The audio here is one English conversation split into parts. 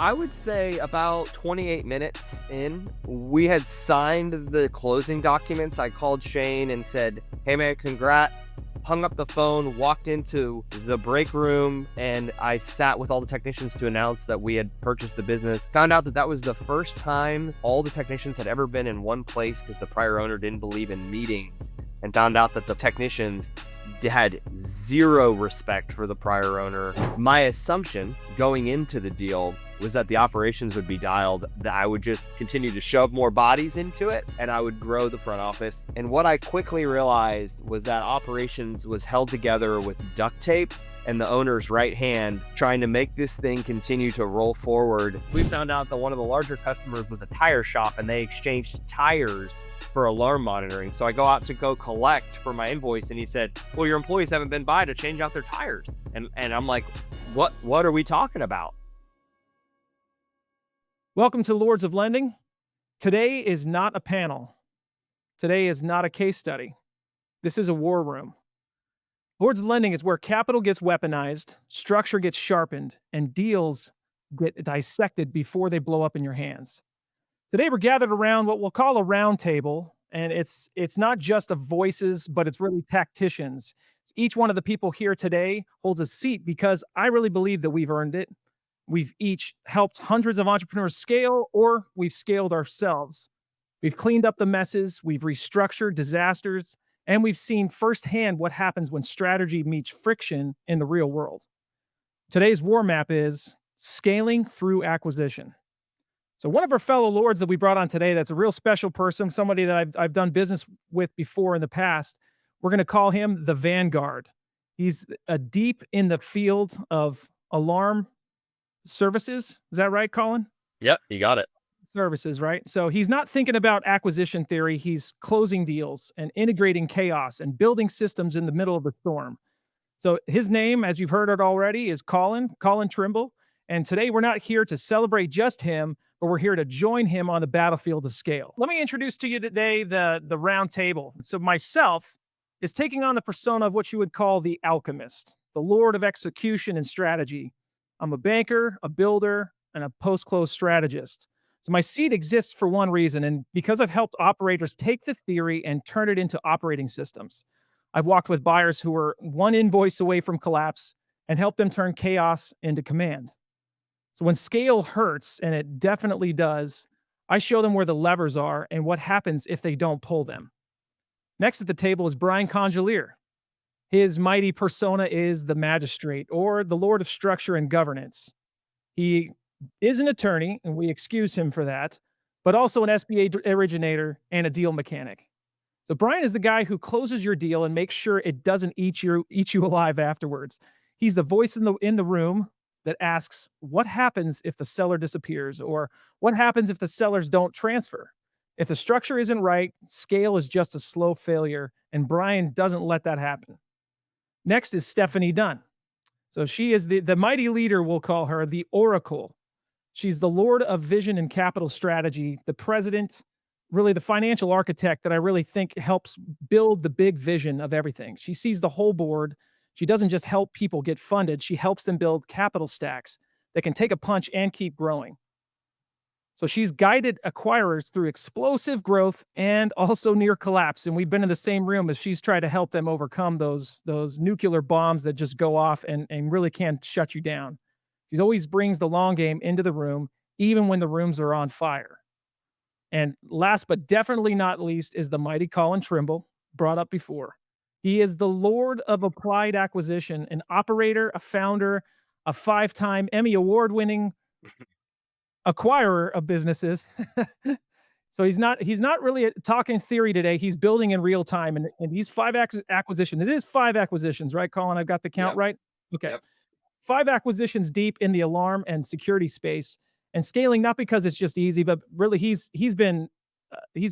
I would say about 28 minutes in, we had signed the closing documents. I called Shane and said, "Hey man, congrats." Hung up the phone, walked into the break room, and I sat with all the technicians to announce that we had purchased the business. Found out that that was the first time all the technicians had ever been in one place because the prior owner didn't believe in meetings, and found out that the technicians had zero respect for the prior owner. My assumption going into the deal was that the operations would be dialed, that I would just continue to shove more bodies into it and I would grow the front office. And what I quickly realized was that operations was held together with duct tape and the owner's right hand trying to make this thing continue to roll forward. We found out that one of the larger customers was a tire shop and they exchanged tires for alarm monitoring. So I go out to go collect for my invoice and he said, "Well, your employees haven't been by to change out their tires." And I'm like, what are we talking about? Welcome to Lords of Lending. Today is not a panel. Today is not a case study. This is a war room. Lords of Lending is where capital gets weaponized, structure gets sharpened, and deals get dissected before they blow up in your hands. Today we're gathered around what we'll call a round table, and it's not just of voices, but it's really tacticians. Each one of the people here today holds a seat because I really believe that we've earned it. We've each helped hundreds of entrepreneurs scale, or we've scaled ourselves. We've cleaned up the messes, we've restructured disasters, and we've seen firsthand what happens when strategy meets friction in the real world. Today's war map is scaling through acquisition. So, one of our fellow lords that we brought on today, that's a real special person, somebody that I've done business with before in the past, we're going to call him the Vanguard. He's deep in the field of alarm services. Is that right, Colin? Yep, you got it. Services, right? So he's not thinking about acquisition theory. He's closing deals and integrating chaos and building systems in the middle of the storm. So his name, as you've heard it already, is Collin Trimble. And today we're not here to celebrate just him, but we're here to join him on the battlefield of scale. Let me introduce to you today the round table. So myself is taking on the persona of what you would call the alchemist, the lord of execution and strategy. I'm a banker, a builder, and a post-close strategist. So my seat exists for one reason, and because I've helped operators take the theory and turn it into operating systems. I've walked with buyers who were one invoice away from collapse and helped them turn chaos into command. So when scale hurts, and it definitely does, I show them where the levers are and what happens if they don't pull them. Next at the table is Brian Congelier. His mighty persona is the magistrate, or the lord of structure and governance. He is an attorney, and we excuse him for that, but also an SBA originator and a deal mechanic. So Brian is the guy who closes your deal and makes sure it doesn't eat you alive afterwards. He's the voice in the room that asks, what happens if the seller disappears, or what happens if the sellers don't transfer? If the structure isn't right, scale is just a slow failure, and Brian doesn't let that happen. Next is Stephanie Dunn. So she is the mighty leader, we'll call her, the Oracle. She's the Lord of Vision and Capital Strategy, the president, really the financial architect that I really think helps build the big vision of everything. She sees the whole board. She doesn't just help people get funded, she helps them build capital stacks that can take a punch and keep growing. So she's guided acquirers through explosive growth and also near collapse. And we've been in the same room as she's tried to help them overcome those nuclear bombs that just go off and really can't shut you down. She always brings the long game into the room, even when the rooms are on fire. And last but definitely not least is the mighty Collin Trimble, brought up before. He is the Lord of Applied Acquisition, an operator, a founder, a 5-time Emmy Award-winning acquirer of businesses. So he's not really talking theory today. He's building in real time, and these acquisitions. It is 5 acquisitions, right, Colin? I've got the count Yep. right. Okay, Yep. 5 acquisitions deep in the alarm and security space, and scaling not because it's just easy, but really he's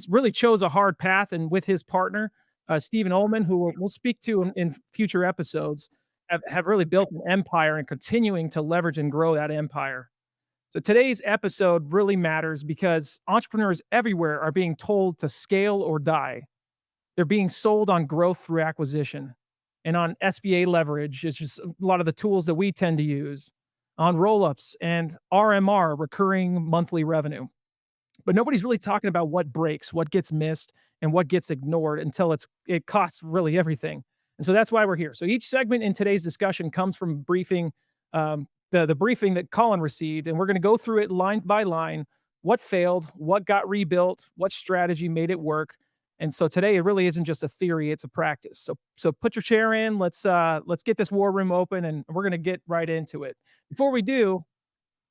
really chose a hard path, and with his partner, Stephen Ullman, who we'll speak to in future episodes, have really built an empire and continuing to leverage and grow that empire. So today's episode really matters because entrepreneurs everywhere are being told to scale or die. They're being sold on growth through acquisition and on SBA leverage. It's just a lot of the tools that we tend to use. on roll-ups and RMR, recurring monthly revenue. But nobody's really talking about what breaks, what gets missed, and what gets ignored until it costs really everything. And so that's why we're here. So each segment in today's discussion comes from briefing, the briefing that Collin received, and we're going to go through it line by line. What failed, what got rebuilt, what strategy made it work. And so today it really isn't just a theory; it's a practice. So put your chair in. Let's get this war room open, and we're going to get right into it. Before we do,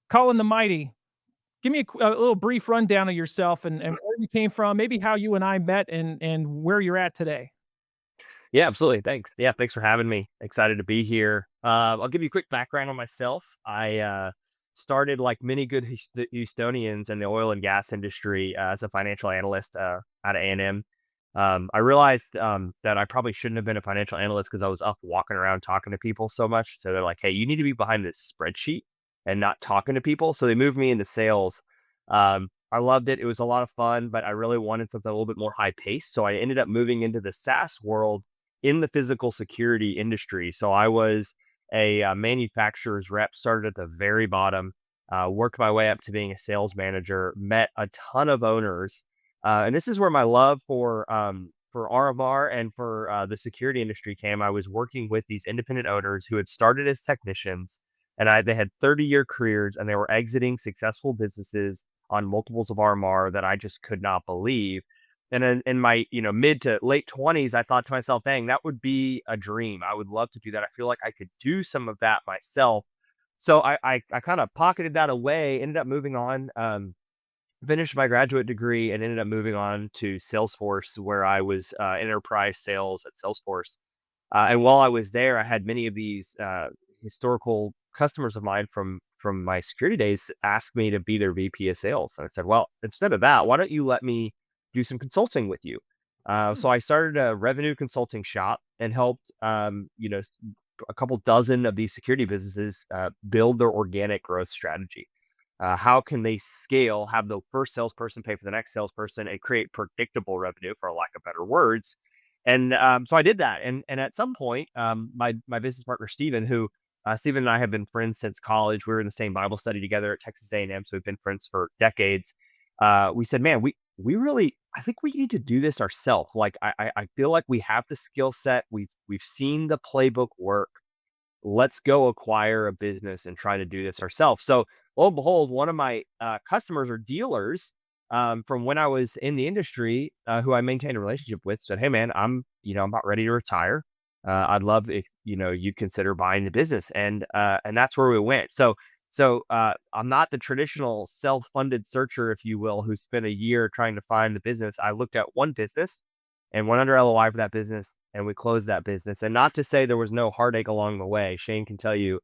Collin the Mighty, give me a little brief rundown of yourself and where you came from, maybe how you and I met and where you're at today. Yeah, absolutely. Thanks. Yeah, thanks for having me. Excited to be here. I'll give you a quick background on myself. I started, like many good Houstonians in the oil and gas industry, as a financial analyst out of A&M. I realized that I probably shouldn't have been a financial analyst because I was up walking around talking to people so much. So they're like, "Hey, you need to be behind this spreadsheet and not talking to people." So they moved me into sales. I loved it. It was a lot of fun, but I really wanted something a little bit more high paced. So I ended up moving into the SaaS world in the physical security industry. So I was a manufacturer's rep, started at the very bottom, worked my way up to being a sales manager, met a ton of owners. And this is where my love for RMR and for the security industry came. I was working with these independent owners who had started as technicians, and they had 30-year careers, and they were exiting successful businesses on multiples of RMR that I just could not believe. And in my, mid to late 20s, I thought to myself, dang, that would be a dream. I would love to do that. I feel like I could do some of that myself. So I kind of pocketed that away, ended up moving on, finished my graduate degree, and ended up moving on to Salesforce, where I was enterprise sales at Salesforce. And while I was there, I had many of these historical customers of mine from my security days ask me to be their VP of sales. And I said, well, instead of that, why don't you let me do some consulting with you? Hmm. So I started a revenue consulting shop and helped, a couple dozen of these security businesses build their organic growth strategy. How can they scale, have the first salesperson pay for the next salesperson, and create predictable revenue, for lack of better words? And so I did that. And at some point, my business partner Steven, who Steven and I have been friends since college. We were in the same Bible study together at Texas A&M, so we've been friends for decades. We said, man, we really, I think we need to do this ourselves. Like I feel like we have the skill set. We've seen the playbook work. Let's go acquire a business and try to do this ourselves. So lo and behold, one of my customers or dealers, from when I was in the industry, who I maintained a relationship with, said, "Hey man, I'm about ready to retire. I'd love if you consider buying the business." And that's where we went. So I'm not the traditional self-funded searcher, if you will, who spent a year trying to find the business. I looked at one business and went under LOI for that business, and we closed that business. And not to say there was no heartache along the way. Shane can tell you,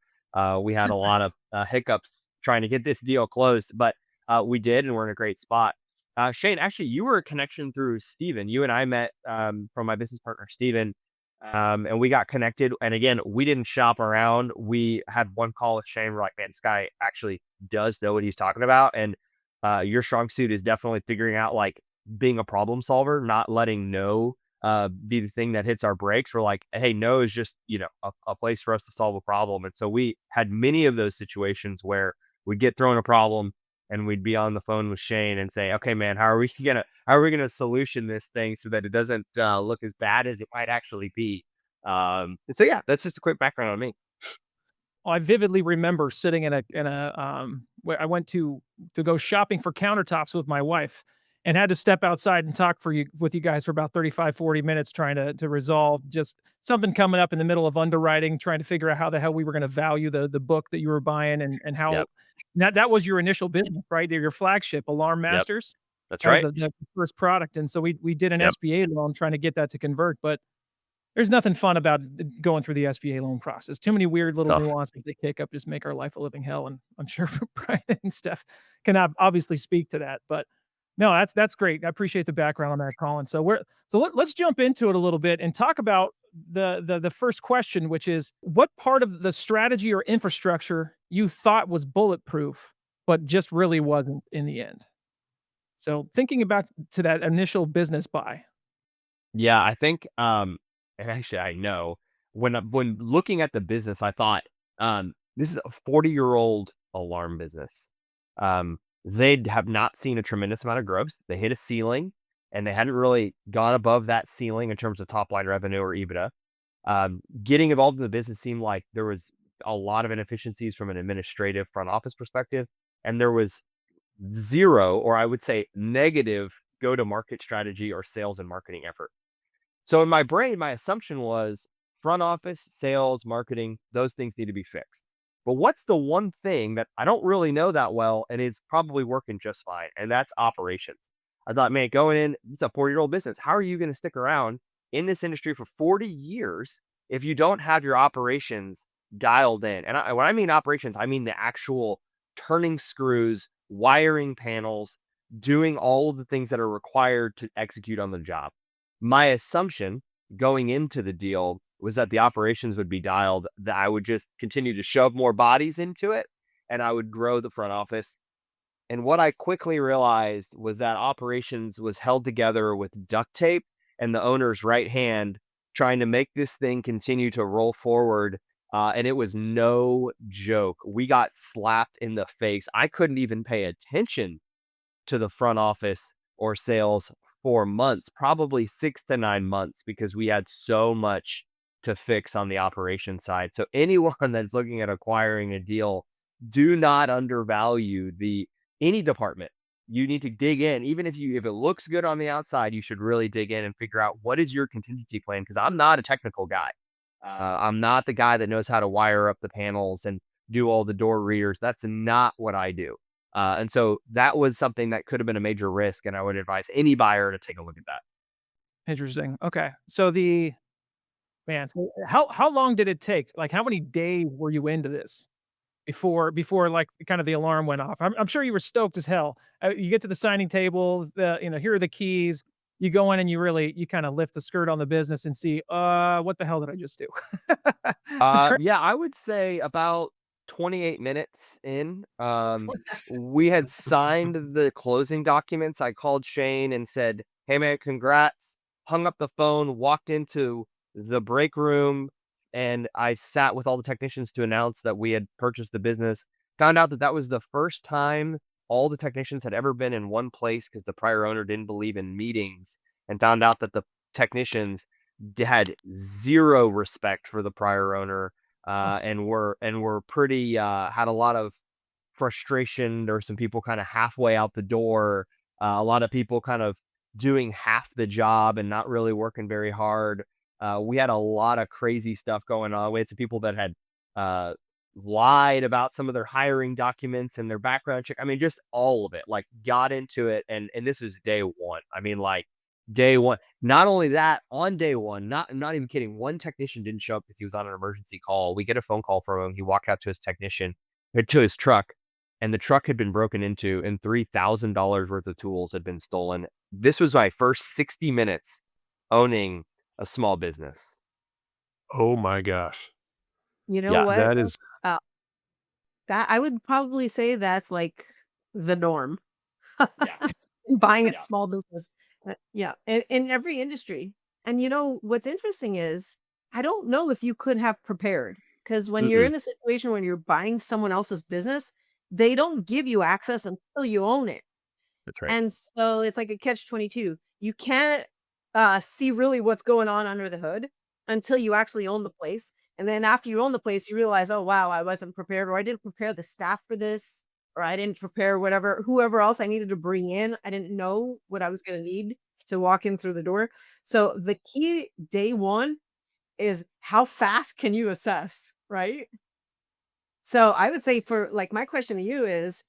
we had a lot of hiccups trying to get this deal closed, but we did, and we're in a great spot. Shane, actually, you were a connection through Steven. You and I met from my business partner, Steven, and we got connected. And again, we didn't shop around. We had one call with Shane. We're like, man, this guy actually does know what he's talking about. And your strong suit is definitely figuring out, like, being a problem solver, not letting no be the thing that hits our brakes. We're like, hey, no is just, a place for us to solve a problem. And so we had many of those situations where we'd get thrown a problem and we'd be on the phone with Shane and say, okay, man, how are we gonna solution this thing so that it doesn't look as bad as it might actually be? And so yeah, that's just a quick background on me. I vividly remember sitting where I went to go shopping for countertops with my wife and had to step outside and talk with you guys for about 35, 40 minutes trying to resolve just something coming up in the middle of underwriting, trying to figure out how the hell we were gonna value the book that you were buying and how Yep, that was your initial business, right? Your flagship, Alarm yep, Masters. that's That was right. the first product, and so we did an Yep, SBA loan trying to get that to convert, but there's nothing fun about going through the SBA loan process. Too many weird little stuff. nuances they kick up just make our life a living hell, and I'm sure Brian and Steph can obviously speak to that, but no, that's great. I appreciate the background on that, Colin. Let's jump into it a little bit and talk about the first question, which is what part of the strategy or infrastructure you thought was bulletproof, but just really wasn't in the end? So thinking about to that initial business buy. Yeah, I think, and actually I know when looking at the business, I thought, This is a 40-year-old alarm business. They have not seen a tremendous amount of growth. They hit a ceiling, and they hadn't really gone above that ceiling in terms of top line revenue or EBITDA. Getting involved in the business seemed like there was a lot of inefficiencies from an administrative front office perspective, and there was zero, or I would say negative, go to market strategy or sales and marketing effort. So in my brain, my assumption was front office, sales, marketing, those things need to be fixed. But what's the one thing that I don't really know that well and is probably working just fine? And that's operations. I thought, man, going in, it's a 40-year-old business. How are you going to stick around in this industry for 40 years if you don't have your operations dialed in? And when I mean operations, I mean the actual turning screws, wiring panels, doing all of the things that are required to execute on the job. My assumption going into the deal was that the operations would be dialed, that I would just continue to shove more bodies into it and I would grow the front office. And what I quickly realized was that operations was held together with duct tape and the owner's right hand trying to make this thing continue to roll forward. And it was no joke. We got slapped in the face. I couldn't even pay attention to the front office or sales for months, probably 6 to 9 months, because we had so much to fix on the operation side. So anyone that's looking at acquiring a deal, do not undervalue the any department. You need to dig in. Even if it looks good on the outside, you should really dig in and figure out what is your contingency plan. Because I'm not a technical guy. I'm not the guy that knows how to wire up the panels and do all the door readers. That's not what I do. And so that was something that could have been a major risk, and I would advise any buyer to take a look at that. Interesting. Okay. So so how long did it take? Like, how many days were you into this before like kind of the alarm went off? I'm sure you were stoked as hell. You get to the signing table, here are the keys. You go in and you kind of lift the skirt on the business and see, what the hell did I just do? Yeah, I would say about 28 minutes in, we had signed the closing documents. I called Shane and said, "Hey man, congrats." Hung up the phone, walked into the break room, and I sat with all the technicians to announce that we had purchased the business. Found out that that was the first time all the technicians had ever been in one place because the prior owner didn't believe in meetings, and found out that the technicians had zero respect for the prior owner, and were pretty had a lot of frustration. There were some people kind of halfway out the door, a lot of people kind of doing half the job and not really working very hard. We had a lot of crazy stuff going on. We had some people that had uh, lied about some of their hiring documents and their background check. I mean, just all of it. Like, got into it, and this is day one. I mean, like day one. Not only that, on day one, I'm not even kidding. One technician didn't show up because he was on an emergency call. We get a phone call from him. He walked out to his technician, to his truck, and the truck had been broken into, and $3,000 worth of tools had been stolen. This was my first 60 minutes owning a small business. Oh my gosh. You know Yeah, what? That is Uh, that I would probably say that's like the norm. yeah, Buying a yeah. small business. Yeah, in every industry. And you know what's interesting is I don't know if you could have prepared because when you're Mm-mm. in a situation when you're buying someone else's business, they don't give you access until you own it. that's right. And so it's like a catch-22. You can't, see really what's going on under the hood until you actually own the place, and then after you own the place, you realize, "Oh, wow, I wasn't prepared," or, "I didn't prepare the staff for this," or, "I didn't prepare whoever else I needed to bring in. I didn't know what I was gonna need to walk in through the door." So, the key day 1 is how fast can you assess, right? So, I would say for like, my question to you is,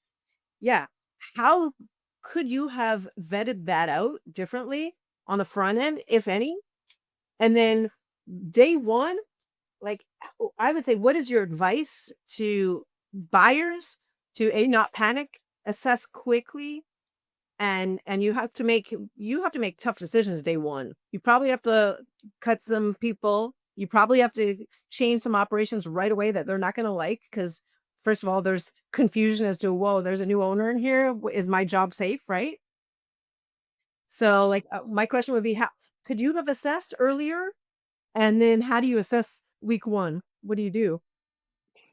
yeah. How could you have vetted that out differently on the front end, if any? And then day 1, like, I would say, what is your advice to buyers to A, not panic, assess quickly, and you have to make tough decisions day 1. You probably have to cut some people. You probably have to change some operations right away that they're not gonna like because first of all, there's confusion as to, "Whoa, there's a new owner in here. Is my job safe?" Right? So, like, my question would be, how could you have assessed earlier? And then how do you assess week 1? What do you do?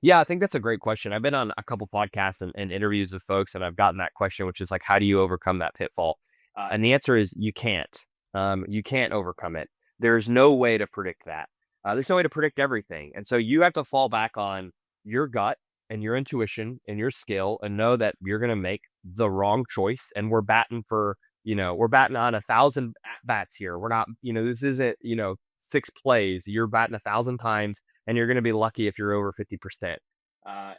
Yeah, I think that's a great question. I've been on a couple podcasts and interviews with folks, and I've gotten that question, which is like, how do you overcome that pitfall? And the answer is you can't. You can't overcome it. There's no way to predict that. There's no way to predict everything. And so you have to fall back on your gut and your intuition and your skill and know that you're going to make the wrong choice. And we're batting for, we're batting on 1,000 bats here. We're not, this isn't, 6 plays. You're batting 1,000 times and you're going to be lucky if you're over 50%.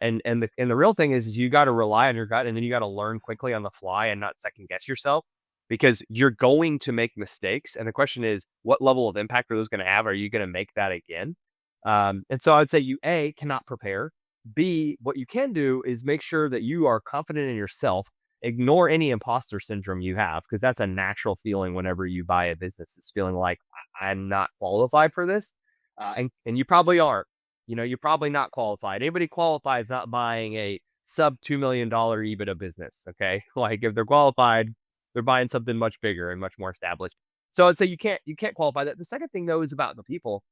And the real thing is you got to rely on your gut, and then you got to learn quickly on the fly and not second guess yourself, because you're going to make mistakes. And the question is, what level of impact are those going to have? Are you going to make that again? And so I'd say you cannot prepare. B, what you can do is make sure that you are confident in yourself. Ignore any imposter syndrome you have, because that's a natural feeling whenever you buy a business. It's feeling like I'm not qualified for this. And you probably aren't. You're probably not qualified. Anybody qualified is not buying a sub $2 million EBITDA business. Okay. Like if they're qualified, they're buying something much bigger and much more established. So I'd say you can't qualify that. The second thing though is about the people.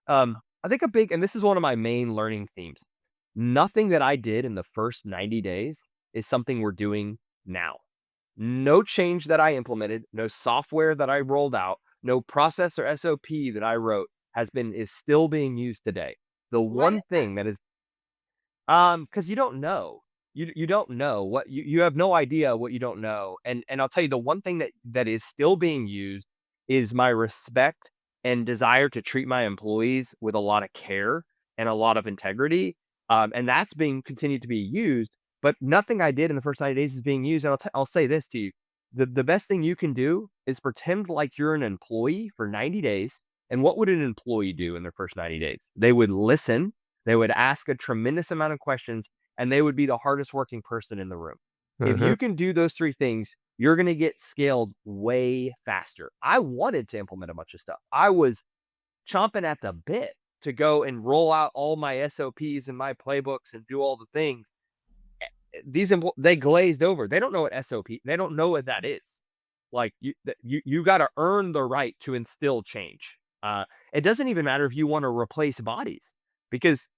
I think and this is one of my main learning themes. Nothing that I did in the first 90 days is something we're doing now. No change that I implemented, no software that I rolled out, no process or SOP that I wrote is still being used today. The Why one is that? thing that is, because you don't know. You don't know what you have no idea what you don't know. And I'll tell you, the one thing that is still being used is my respect and desire to treat my employees with a lot of care and a lot of integrity. And that's being continued to be used, but nothing I did in the first 90 days is being used. And I'll say this to you. The best thing you can do is pretend like you're an employee for 90 days. And what would an employee do in their first 90 days? They would listen, they would ask a tremendous amount of questions, and they would be the hardest working person in the room. If you can do those 3 things, you're going to get scaled way faster. I wanted to implement a bunch of stuff. I was chomping at the bit to go and roll out all my SOPs and my playbooks and do all the things. They glazed over. They don't know what SOP. They don't know what that is. Like you got to earn the right to instill change. It doesn't even matter if you want to replace bodies, because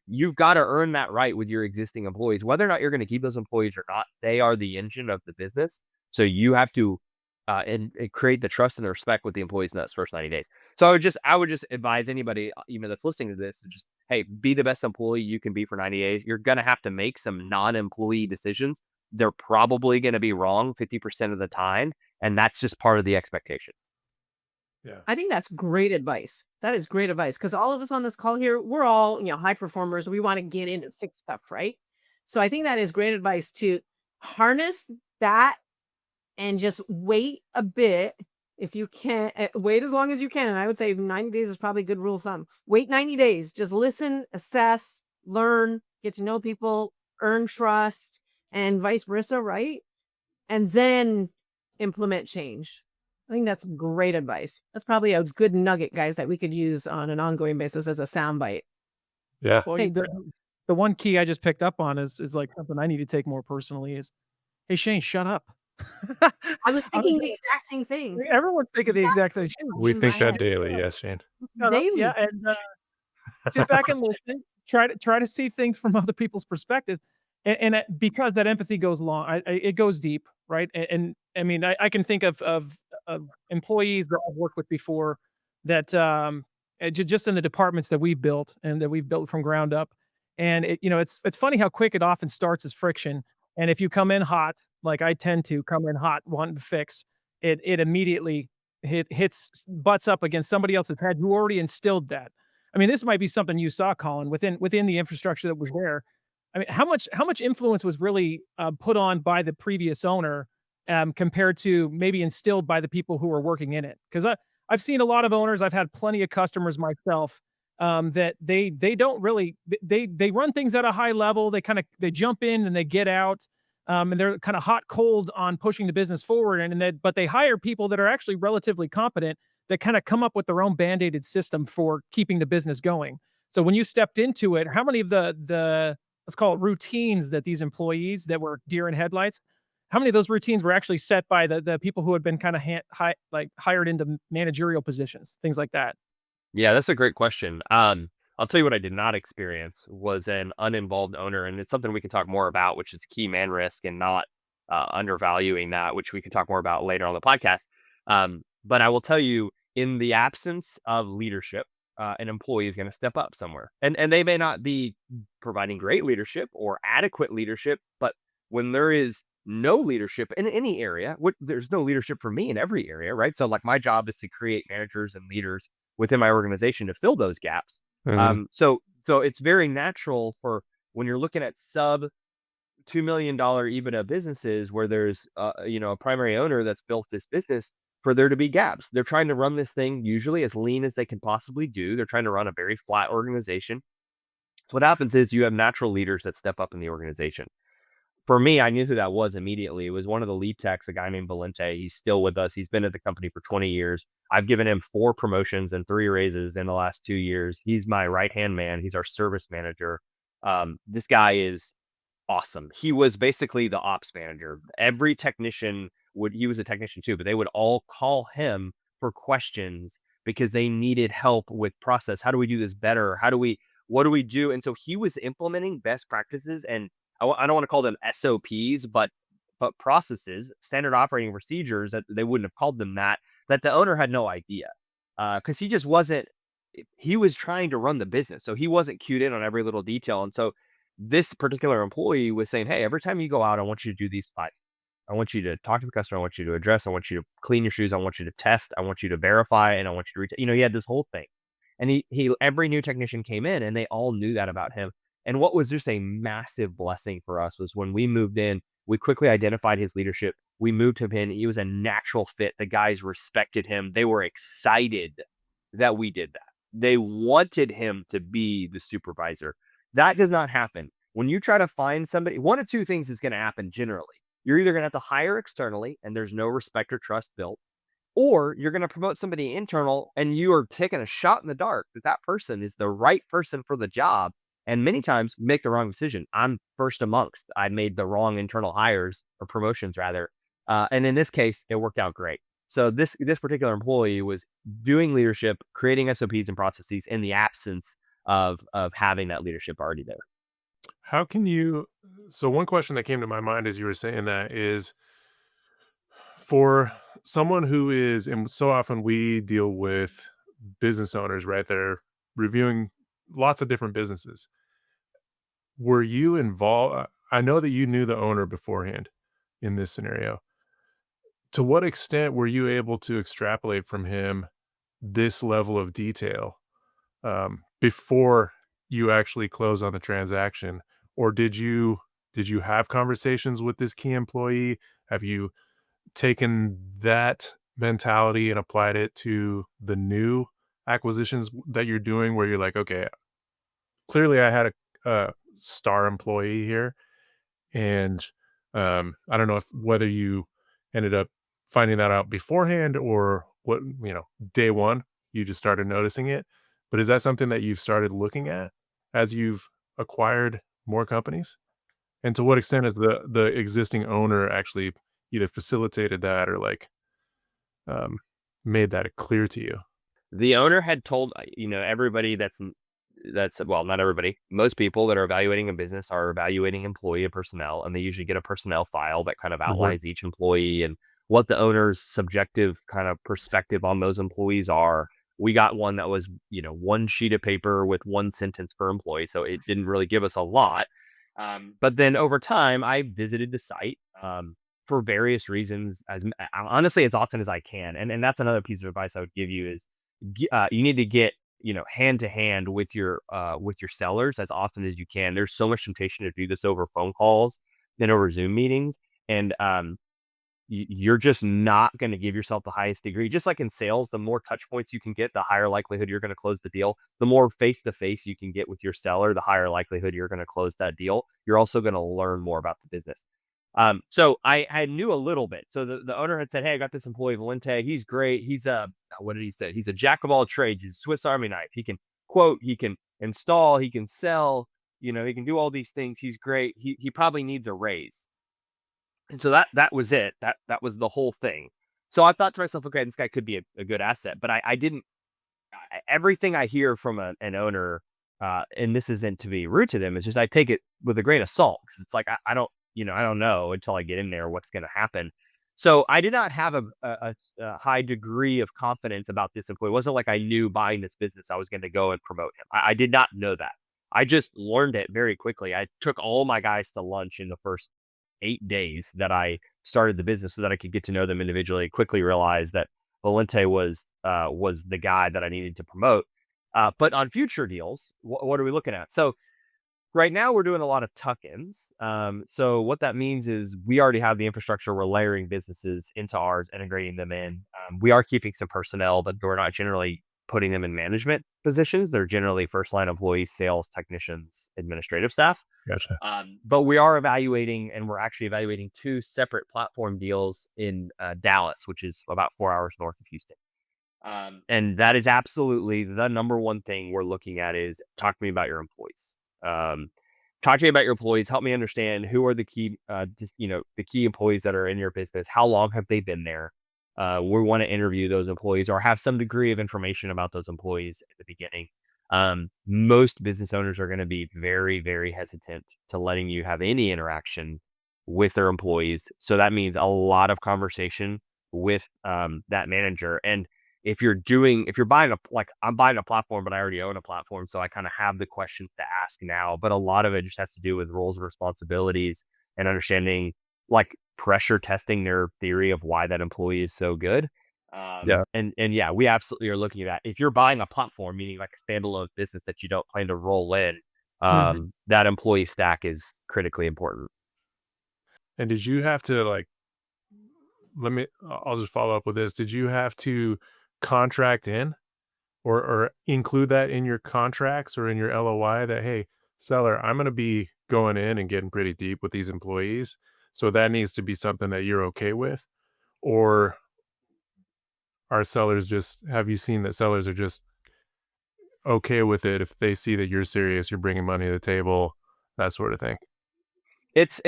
you've got to earn that right with your existing employees. Whether or not you're going to keep those employees or not, they are the engine of the business. So you have to and create the trust and the respect with the employees in those first 90 days. So I would just advise anybody, that's listening to this, to just, hey, be the best employee you can be for 90 days. You're going to have to make some non-employee decisions. They're probably going to be wrong 50% of the time. And that's just part of the expectation. Yeah. I think that's great advice. That is great advice, because all of us on this call here, we're all, high performers. We want to get in and fix stuff, right? So I think that is great advice to harness that and just wait a bit. If you can, wait as long as you can. And I would say 90 days is probably a good rule of thumb. Wait 90 days. Just listen, assess, learn, get to know people, earn trust, and vice versa, right? And then implement change. I think that's great advice. That's probably a good nugget, guys, that we could use on an ongoing basis as a soundbite. Yeah. Well, Hey, the one key I just picked up on is like something I need to take more personally is, hey, Shane, shut up. I was thinking the exact same thing. Everyone's thinking the exact same. We in think my that head. daily. Yes, Shane. Shut up. Daily. Yeah, and sit back and listen. Try to see things from other people's perspective, and because that empathy goes long, it goes deep, right? And I mean, I can think of employees that I've worked with before that just in the departments that we've built and that we've built from ground up, and it's funny how quick it often starts as friction, and if you come in hot, like I tend to come in hot wanting to fix, it immediately butts up against somebody else's head who already instilled that. I mean, this might be something you saw, Collin, within the infrastructure that was there. I mean, how much influence was really put on by the previous owner compared to maybe instilled by the people who were working in it? Because I've seen a lot of owners. I've had plenty of customers myself that they don't really they run things at a high level. They jump in and they get out. And they're kind of hot cold on pushing the business forward, but they hire people that are actually relatively competent that kind of come up with their own band-aided system for keeping the business going. So when you stepped into it, how many of the let's call it routines that these employees that were deer in headlights, how many of those routines were actually set by the people who had been kind of hired into managerial positions, things like that? Yeah, that's a great question. I'll tell you what I did not experience was an uninvolved owner, and it's something we can talk more about, which is key man risk and not undervaluing that, which we can talk more about later on the podcast. But I will tell you, in the absence of leadership, an employee is going to step up somewhere, and they may not be providing great leadership or adequate leadership, but when there is no leadership in any area, there's no leadership for me in every area, right? So like my job is to create managers and leaders within my organization to fill those gaps. Mhm. So it's very natural for when you're looking at sub $2 million EBITDA businesses where there's a primary owner that's built this business for there to be gaps. They're trying to run this thing usually as lean as they can possibly do. They're trying to run a very flat organization. What happens is you have natural leaders that step up in the organization. For me, I knew who that was immediately. It was one of the lead techs, a guy named Valente. He's still with us. He's been at the company for 20 years. I've given him 4 promotions and 3 raises in the last 2 years. He's my right-hand man. He's our service manager. This guy is awesome. He was basically the ops manager. Every technician he was a technician too, but they would all call him for questions because they needed help with process. How do we do this better? What do we do? And so he was implementing best practices, and I don't want to call them SOPs, but processes, standard operating procedures, that they wouldn't have called them that the owner had no idea. Because he just wasn't, he was trying to run the business. So he wasn't cued in on every little detail. And so this particular employee was saying, hey, every time you go out, I want you to do these 5. I want you to talk to the customer. I want you to address. I want you to clean your shoes. I want you to test. I want you to verify. And I want you to, he had this whole thing. And every new technician came in and they all knew that about him. And what was just a massive blessing for us was when we moved in, we quickly identified his leadership. We moved him in. He was a natural fit. The guys respected him. They were excited that we did that. They wanted him to be the supervisor. That does not happen. When you try to find somebody, one of 2 things is going to happen generally. You're either going to have to hire externally and there's no respect or trust built, or you're going to promote somebody internal and you are taking a shot in the dark that person is the right person for the job. And many times make the wrong decision. I'm first amongst. I made the wrong internal hires or promotions rather. And in this case, it worked out great. So this particular employee was doing leadership, creating SOPs and processes in the absence of having that leadership already there. How can you? So one question that came to my mind as you were saying that is, for someone who is, and so often we deal with business owners, right? They're reviewing lots of different businesses. Were you involved? I know that you knew the owner beforehand in this scenario. To what extent were you able to extrapolate from him this level of detail before you actually close on the transaction? Or did you have conversations with this key employee? Have you taken that mentality and applied it to the new acquisitions that you're doing, where you're like, okay, clearly I had a star employee here, and I don't know whether you ended up finding that out beforehand or what, day one you just started noticing it. But is that something that you've started looking at as you've acquired more companies? And to what extent has the existing owner actually either facilitated that or um, made that clear to you? The owner had told, everybody well, not everybody, most people that are evaluating a business are evaluating employee and personnel, and they usually get a personnel file that kind of Mhm. outlines each employee and what the owner's subjective kind of perspective on those employees are. We got one that was, 1 sheet of paper with 1 sentence per employee, so it didn't really give us a lot. But then over time, I visited the site for various reasons, honestly, as often as I can. And that's another piece of advice I would give you is you need to get hand to hand with your sellers as often as you can. There's so much temptation to do this over phone calls than over Zoom meetings, and you're just not going to give yourself the highest degree. Just like in sales, the more touch points you can get, the higher likelihood you're going to close the deal. The more face to face you can get with your seller, the higher likelihood you're going to close that deal. You're also going to learn more about the business. So I knew a little bit. So the owner had said, hey, I got this employee, Valente. He's great. He's what did he say? He's a jack of all trades. He's a Swiss Army knife. He can quote, he can install, he can sell, he can do all these things. He's great. He probably needs a raise. And so that was it. That was the whole thing. So I thought to myself, okay, this guy could be a good asset, but I didn't, everything I hear from an owner and this isn't to be rude to them, it's just I take it with a grain of salt. 'Cause it's like I don't, I don't know until I get in there what's going to happen. So I did not have a high degree of confidence about this employee. It wasn't like I knew buying this business I was going to go and promote him. I did not know that. I just learned it very quickly. I took all my guys to lunch in the first 8 days that I started the business so that I could get to know them individually. Quickly realized that Valente was the guy that I needed to promote. But on future deals, what are we looking at? So right now we're doing a lot of tuck-ins. So what that means is we already have the infrastructure. We're layering businesses into ours, integrating them in. We are keeping some personnel, but we're not generally putting them in management positions. They're generally first line employees, sales technicians, administrative staff. Gotcha. But we are evaluating, and we're actually evaluating 2 separate platform deals in Dallas, which is about 4 hours north of Houston. And that is absolutely the number one thing we're looking at is talk to me about your employees. Talk to me about your employees. Help me understand who are the key, the key employees that are in your business. How long have they been there? We want to interview those employees or have some degree of information about those employees at the beginning. Most business owners are going to be very, very hesitant to letting you have any interaction with their employees. So that means a lot of conversation with that manager. And if you're buying I'm buying a platform, but I already own a platform. So I kind of have the questions to ask now, but a lot of it just has to do with roles and responsibilities and understanding, like pressure testing their theory of why that employee is so good. Yeah. And yeah, we absolutely are looking at that. If you're buying a platform, meaning like a standalone business that you don't plan to roll in, that employee stack is critically important. And did you have to I'll just follow up with this. Did you have to contract in or include that in your contracts or in your LOI that, hey, seller, I'm going to be going in and getting pretty deep with these employees. So that needs to be something that you're okay with? Or have you seen that sellers are just okay with it if they see that you're serious, you're bringing money to the table, that sort of thing? There's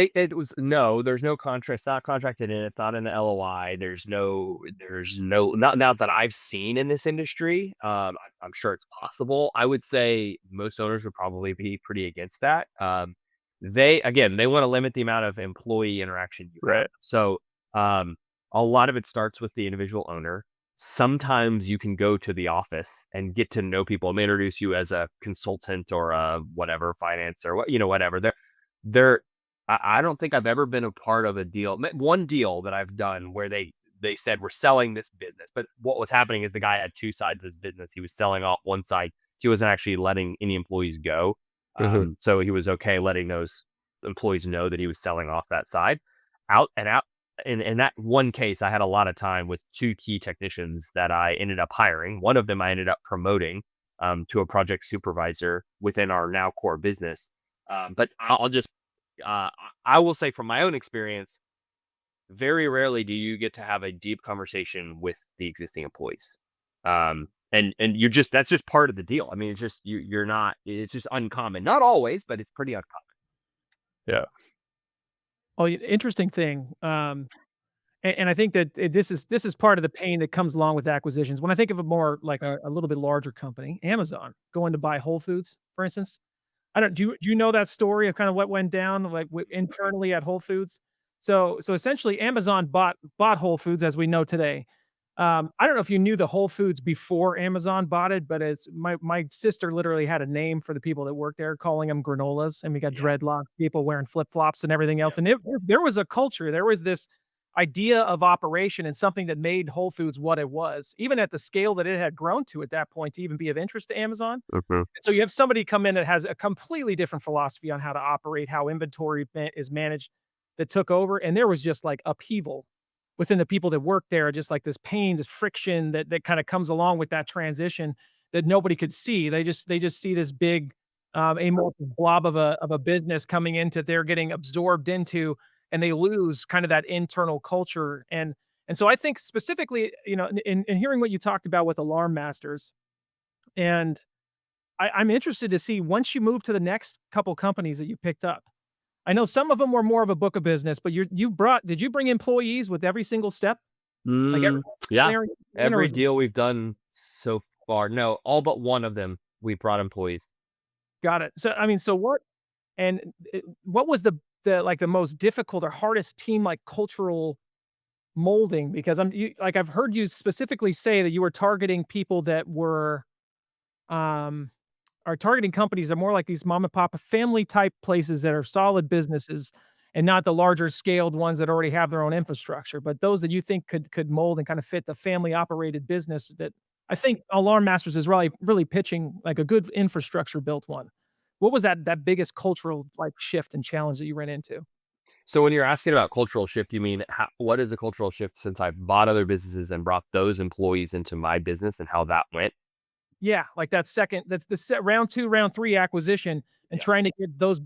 no contract. It's not contracted in. It's not in the LOI. Not that I've seen in this industry. I'm sure it's possible. I would say most owners would probably be pretty against that. They want to limit the amount of employee interaction you have. Right. So, a lot of it starts with the individual owner. Sometimes you can go to the office and get to know people. They introduce you as a consultant or a whatever finance or whatever. I don't think I've ever been a part of a deal. One deal that I've done where they said we're selling this business, but what was happening is the guy had 2 sides of his business. He was selling off one side. He wasn't actually letting any employees go. So he was okay letting those employees know that he was selling off that side. Out. In that one case, I had a lot of time with 2 key technicians that I ended up hiring. One of them I ended up promoting to a project supervisor within our now core business. But I will say from my own experience, very rarely do you get to have a deep conversation with the existing employees. And that's just part of the deal. I mean, it's just, it's just uncommon. Not always, but it's pretty uncommon. Yeah. Oh, interesting thing. And I think that this is part of the pain that comes along with acquisitions. When I think of a more like a little bit larger company, Amazon going to buy Whole Foods, for instance. Do you know that story of kind of what went down like internally at Whole Foods? So essentially Amazon bought Whole Foods as we know today. I don't know if you knew the Whole Foods before Amazon bought it, but it's my sister literally had a name for the people that work there, calling them granolas, and we got dreadlock people wearing flip flops and everything else. And there was a culture, there was this idea of operation and something that made Whole Foods what it was, even at the scale that it had grown to at that point to even be of interest to Amazon. So you have somebody come in that has a completely different philosophy on how to operate, how inventory is managed, that took over, and there was just like upheaval within the people that work there, just like this pain, this friction that kind of comes along with that transition that nobody could see. They just see this big amorphous blob of a business coming into they're getting absorbed into, and they lose kind of that internal culture. And so I think specifically, in hearing what you talked about with Alarm Masters, and I'm interested to see once you move to the next couple companies that you picked up. I know some of them were more of a book of business, but did you bring employees with every single step? Like every deal we've done so far. No, all but one of them we brought employees. Got it. So, I mean, so what and what was the like the most difficult or hardest team like cultural molding? Because like I've heard you specifically say that you were targeting people that were um are targeting companies that are more like these mom and pop family type places that are solid businesses and not the larger scaled ones that already have their own infrastructure, but those that you think could mold and kind of fit the family operated business that I think Alarm Masters is really pitching like a good infrastructure built one. What was that biggest cultural like shift and challenge that you ran into? So when you're asking about cultural shift, you mean what is a cultural shift since I bought other businesses and brought those employees into my business and how that went? Yeah, like that's the round 2, round 3 acquisition and Yeah. trying to get those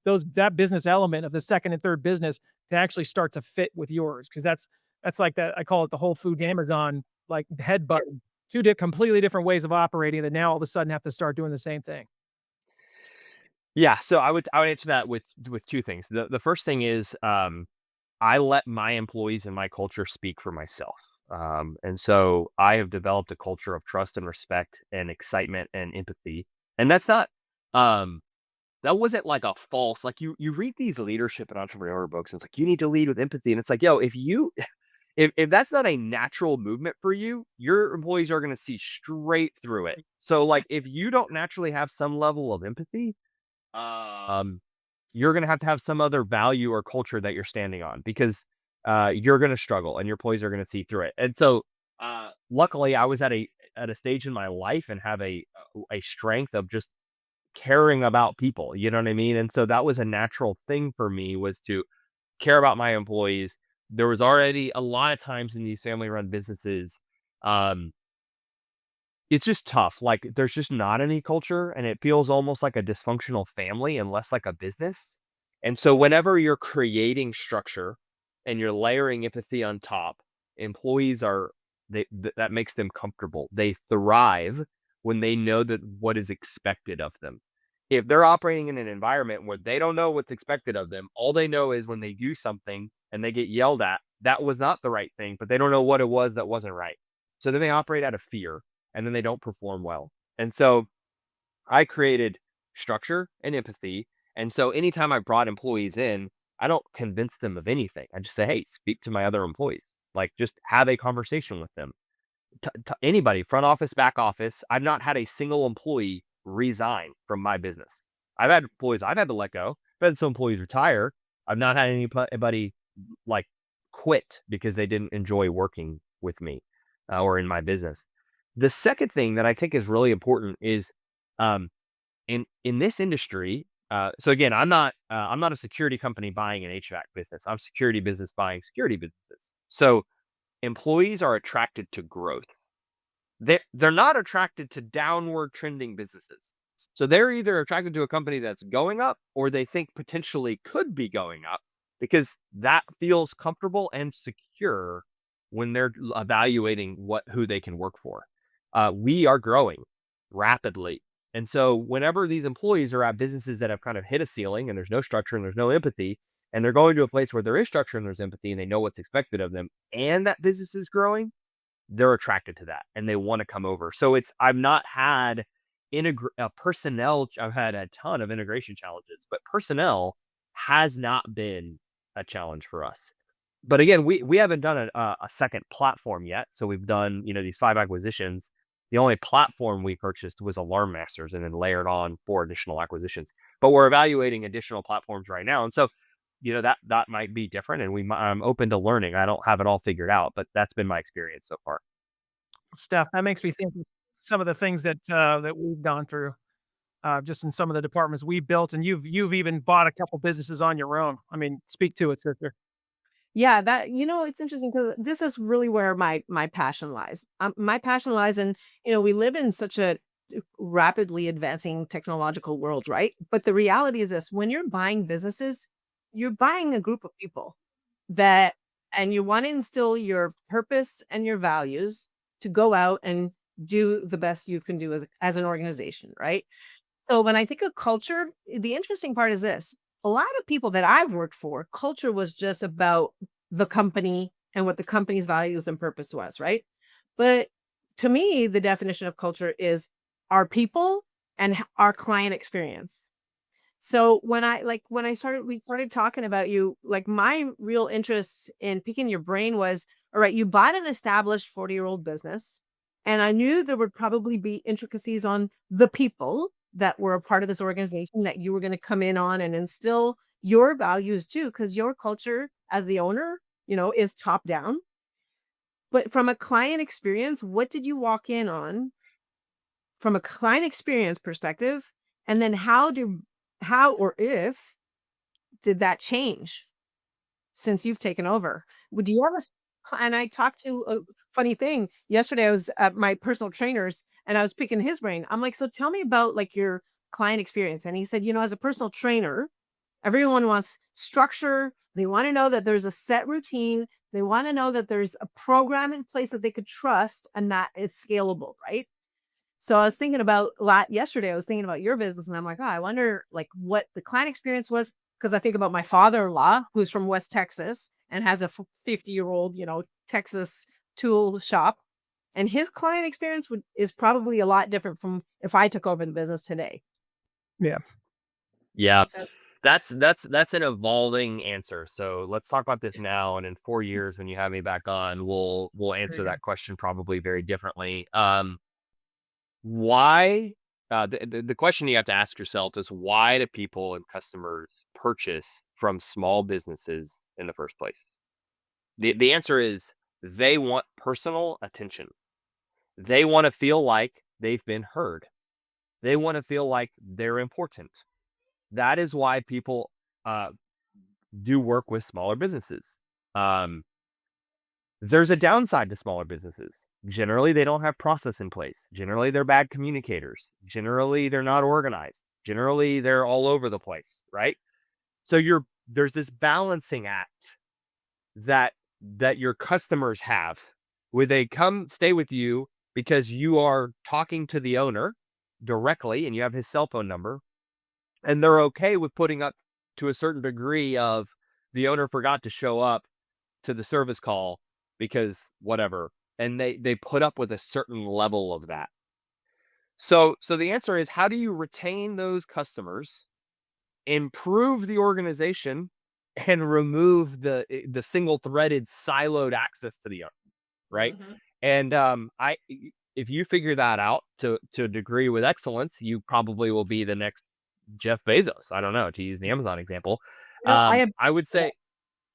those that business element of the second and third business to actually start to fit with yours, because that's like that I call it the Whole Food Amazon, like, headbutt. 2 completely different ways of operating that now all of a sudden have to start doing the same thing. Yeah, so I would answer that with two things. The first thing is I let my employees and my culture speak for myself. And so I have developed a culture of trust and respect and excitement and empathy. And that's not um that wasn't like a false like you read these leadership and entrepreneur books and it's like you need to lead with empathy and it's like yo if you if that's not a natural movement for you, your employees are going to see straight through it. So like if you don't naturally have some level of empathy, um, you're gonna have to have some other value or culture that you're standing on because you're gonna struggle and your employees are gonna see through it. And so, luckily, I was at a stage in my life and have a strength of just caring about people. You know what I mean? And so that was a natural thing for me was to care about my employees. There was already a lot of times in these family run businesses. Um, it's just tough, like, there's just not any culture, and it feels almost like a dysfunctional family and less like a business, and so whenever you're creating structure and you're layering empathy on top, employees are that makes them comfortable. They thrive when they know that what is expected of them. If they're operating in an environment where they don't know what's expected of them, all they know is when they do something and they get yelled at, that was not the right thing, but they don't know what it was that wasn't right. So then they operate out of fear and then they don't perform well. And so I created structure and empathy. And so anytime I brought employees in, I don't convince them of anything. I just say, hey, speak to my other employees. Like just have a conversation with them. Anybody, front office, back office. I've not had a single employee resign from my business. I've had employees I've had to let go. I've had some employees retire. I've not had anybody like quit because they didn't enjoy working with me or in my business. The second thing that I think is really important is, um, in this industry. So again, I'm not a security company buying an HVAC business. I'm a security business buying security businesses. So employees are attracted to growth. They're not attracted to downward trending businesses. So they're either attracted to a company that's going up or they think potentially could be going up because that feels comfortable and secure when they're evaluating who they can work for. We are growing rapidly. And so whenever these employees are at businesses that have kind of hit a ceiling and there's no structure and there's no empathy, and they're going to a place where there is structure and there's empathy and they know what's expected of them and that business is growing, they're attracted to that and they want to come over. So I've not had personnel. I've had a ton of integration challenges, but personnel has not been a challenge for us. But again, we haven't done a second platform yet. So we've done, these 5 acquisitions. The only platform we purchased was Alarm Masters and then layered on 4 additional acquisitions. But we're evaluating additional platforms right now. And so, that might be different and I'm open to learning. I don't have it all figured out, but that's been my experience so far. Stuff that makes me think of some of the things that we've gone through, just in some of the departments we built, and you've even bought a couple businesses on your own. I mean, speak to it, sister. Yeah, that it's interesting because this is really where my passion lies. My passion lies in, we live in such a rapidly advancing technological world, right? But the reality is this: when you're buying businesses, you're buying a group of people that, and you want to instill your purpose and your values to go out and do the best you can do as an organization, right? So when I think of culture, the interesting part is this. A lot of people that I've worked for, culture was just about the company and what the company's values and purpose was, right? But to me, the definition of culture is our people and our client experience. So when we started talking about you, like my real interest in picking your brain was, all right, you bought an established 40-year-old business. And I knew there would probably be intricacies on the people that were a part of this organization that you were going to come in on and instill your values too, because your culture as the owner, is top down. But from a client experience, what did you walk in on from a client experience perspective? And then how or if did that change since you've taken over? Do you have and I talked to a funny thing yesterday. I was at my personal trainer's and I was picking his brain. I'm like, so tell me about like your client experience. And he said, as a personal trainer, everyone wants structure. They want to know that there's a set routine. They want to know that there's a program in place that they could trust and that is scalable, right? So I was thinking about yesterday. I was thinking about your business, and I'm like, oh, I wonder like what the client experience was, because I think about my father-in-law who's from West Texas and has a 50-year-old, Texas tool shop, and his client experience is probably a lot different from if I took over the business today. Yeah. Yeah. So, That's an evolving answer. So let's talk about this now, and in 4 years when you have me back on, we'll answer that question probably very differently. Why? The question you have to ask yourself is, why do people and customers purchase from small businesses in the first place? The answer is they want personal attention. They want to feel like they've been heard. They want to feel like they're important. That is why people do work with smaller businesses. There's a downside to smaller businesses. Generally, they don't have process in place. Generally, they're bad communicators. Generally, they're not organized. Generally, they're all over the place, right? So there's this balancing act that your customers have, where they come stay with you because you are talking to the owner directly and you have his cell phone number, and they're okay with putting up to a certain degree of the owner forgot to show up to the service call because whatever, and they put up with a certain level of that. So the answer is, how do you retain those customers, improve the organization, and remove the single threaded siloed access to the owner, right? Mhm. And if you figure that out to a degree with excellence, you probably will be the next Jeff Bezos. I don't know, to use the Amazon example. I am. I would say,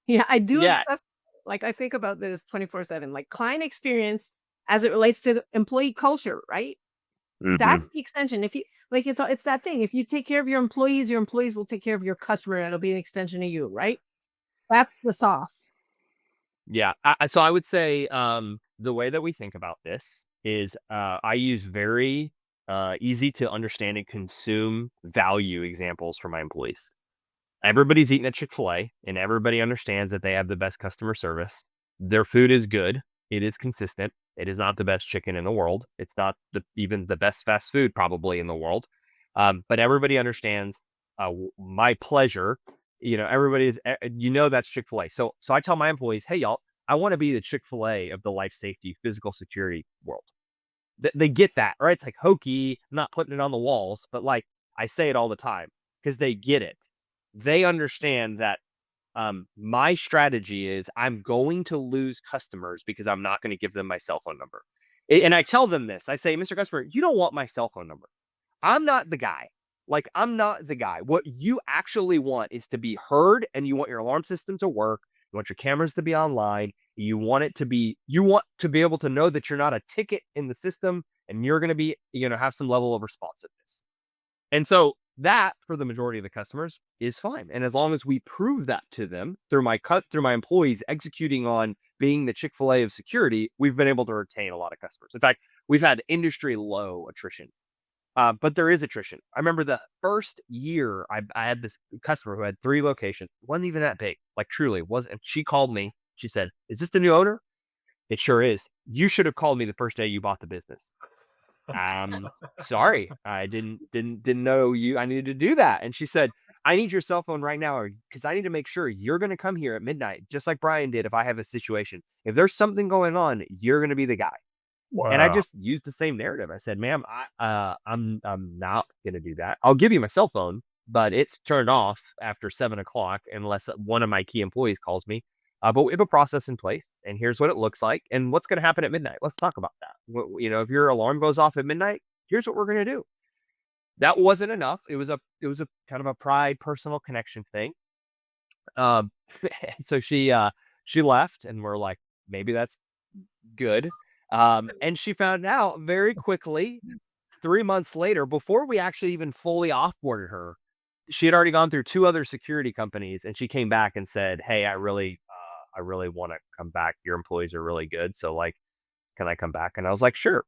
Yeah, I do yeah. obsess. Like I think about this 24/7, like client experience as it relates to the employee culture, right? That's Mhm. the extension. If you like, it's that thing. If you take care of your employees will take care of your customer, and it'll be an extension of you, right? That's the sauce. Yeah. So I would say the way that we think about this is I use very easy to understand and consume value examples for my employees. Everybody's eating at Chick-fil-A and everybody understands that they have the best customer service. Their food is good. It is consistent. It is not the best chicken in the world. It's not even the best fast food probably in the world. But everybody understands my pleasure. Everybody's, that's Chick-fil-A. So I tell my employees, hey, y'all, I want to be the Chick-fil-A of the life safety, physical security world. They get that, right? It's like hokey, I'm not putting it on the walls, but like I say it all the time because they get it. They understand that my strategy is I'm going to lose customers because I'm not going to give them my cell phone number. And I tell them this. I say, Mr. Customer, you don't want my cell phone number. I'm not the guy. Like, I'm not the guy. What you actually want is to be heard, and you want your alarm system to work. You want your cameras to be online. You want to be able to know that you're not a ticket in the system, and you're going to be, have some level of responsiveness. And so that, for the majority of the customers, is fine. And as long as we prove that to them through my employees executing on being the Chick-fil-A of security, we've been able to retain a lot of customers. In fact, we've had industry low attrition. But there is attrition. I remember the first year I had this customer who had 3 locations. Wasn't even that big. Like, truly wasn't. She called me. She said, "Is this the new owner?" It sure is. You should have called me the first day you bought the business. Sorry, I didn't know I needed to do that. And she said, "I need your cell phone right now, because I need to make sure you're going to come here at midnight, just like Brian did. If I have a situation, if there's something going on, you're going to be the guy." And I Wow. just used the same narrative. I said, ma'am, I'm not going to do that. I'll give you my cell phone, but it's turned off after 7 o'clock unless one of my key employees calls me. But we have a process in place, and here's what it looks like, and what's going to happen at midnight. Let's talk about that. If your alarm goes off at midnight, here's what we're going to do. That wasn't enough. It was a kind of a pride, personal connection thing. Um, so she left, and we're like, maybe that's good. And she found out very quickly, 3 months later, before we actually even fully offboarded her, she had already gone through 2 other security companies, and she came back and said, "Hey, I really want to come back. Your employees are really good. So like, can I come back?" And I was like, "Sure."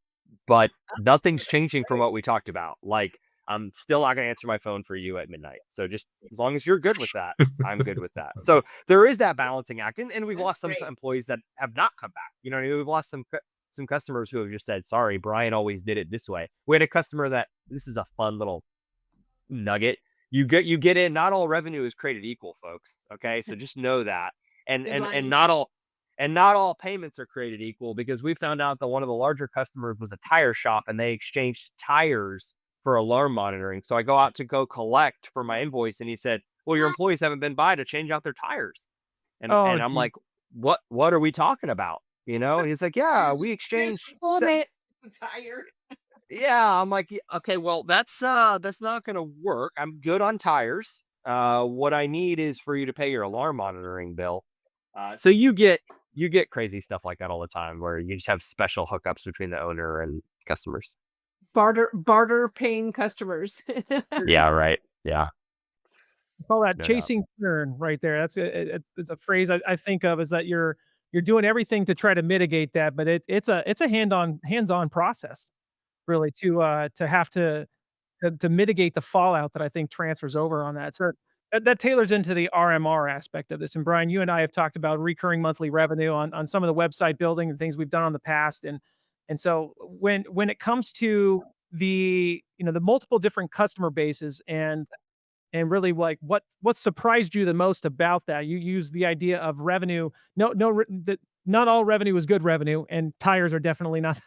But nothing's changing from what we talked about. Like, I'm still not going to answer my phone for you at midnight. So just as long as you're good with that, I'm good with that. So there is that balancing act. And we've That's lost some great. employees that have not come back. You know what I mean? We've lost some customers who have just said, "Sorry, Brian always did it this way." We had a customer that, this is a fun little nugget. You get in, not all revenue is created equal, folks. Okay. So just know that. And Good and line. and not all payments are created equal, because we found out that one of the larger customers was a tire shop, and they exchanged tires for alarm monitoring. So I go out to go collect for my invoice, and he said, "Well, your employees haven't been by to change out their tires." And Oh, I'm gee. like, "What are we talking about?" And he's like, "Yeah, we exchanged It's tired. yeah." I'm like, Okay, well, that's not gonna work. I'm good on tires. What I need is for you to pay your alarm monitoring bill." So you get crazy stuff like that all the time, where you just have special hookups between the owner and customers. Barter paying customers. Yeah, right. Yeah, Call that no doubt. chasing churn right there. It's a phrase I think of, is that you're doing everything to try to mitigate that, but it's a hands-on process really to have to mitigate the fallout that I think transfers over on that. So that tailors into the RMR aspect of this. And Brian, you and I have talked about recurring monthly revenue on some of the website building and things we've done on the past. And so when it comes to the multiple different customer bases and really like what surprised you the most about that? You use the idea of revenue. That not all revenue is good revenue, and tires are definitely not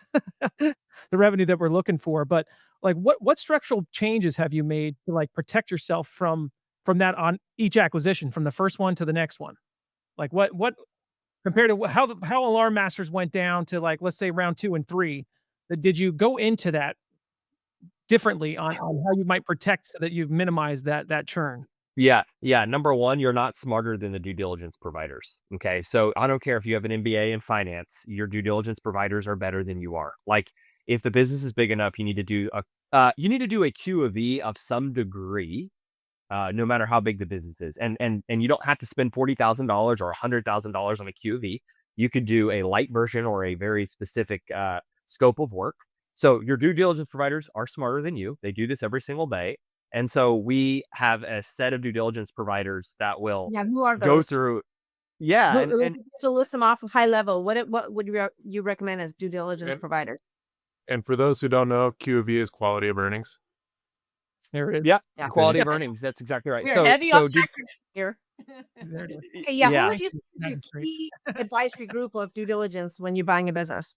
the revenue that we're looking for. But like, what structural changes have you made to like protect yourself from that on each acquisition, from the first one to the next one? Like what compared to how Alarm Masters went down to, like, let's say round 2 and 3, did you go into that differently on how you might protect so that you've minimized that churn? Yeah, yeah. Number one, you're not smarter than the due diligence providers. Okay. So I don't care if you have an MBA in finance, your due diligence providers are better than you are. Like, if the business is big enough, you need to do a Q of E of some degree, no matter how big the business is. And you don't have to spend $40,000 or $100,000 on a Q of E. You could do a light version or a very specific scope of work. So your due diligence providers are smarter than you. They do this every single day. And so we have a set of due diligence providers that will Yeah, who are go those? through. Yeah. Like, to list them off of high level, what would you recommend as due diligence And provider? and for those who don't know, Q of E is quality of earnings. There it is. Yeah. Yeah. Quality of earnings. That's exactly right. We are So, heavy on due, acronyms here. There it is. Okay, yeah. Who yeah. would you say is your key advisory group of due diligence when you're buying a business?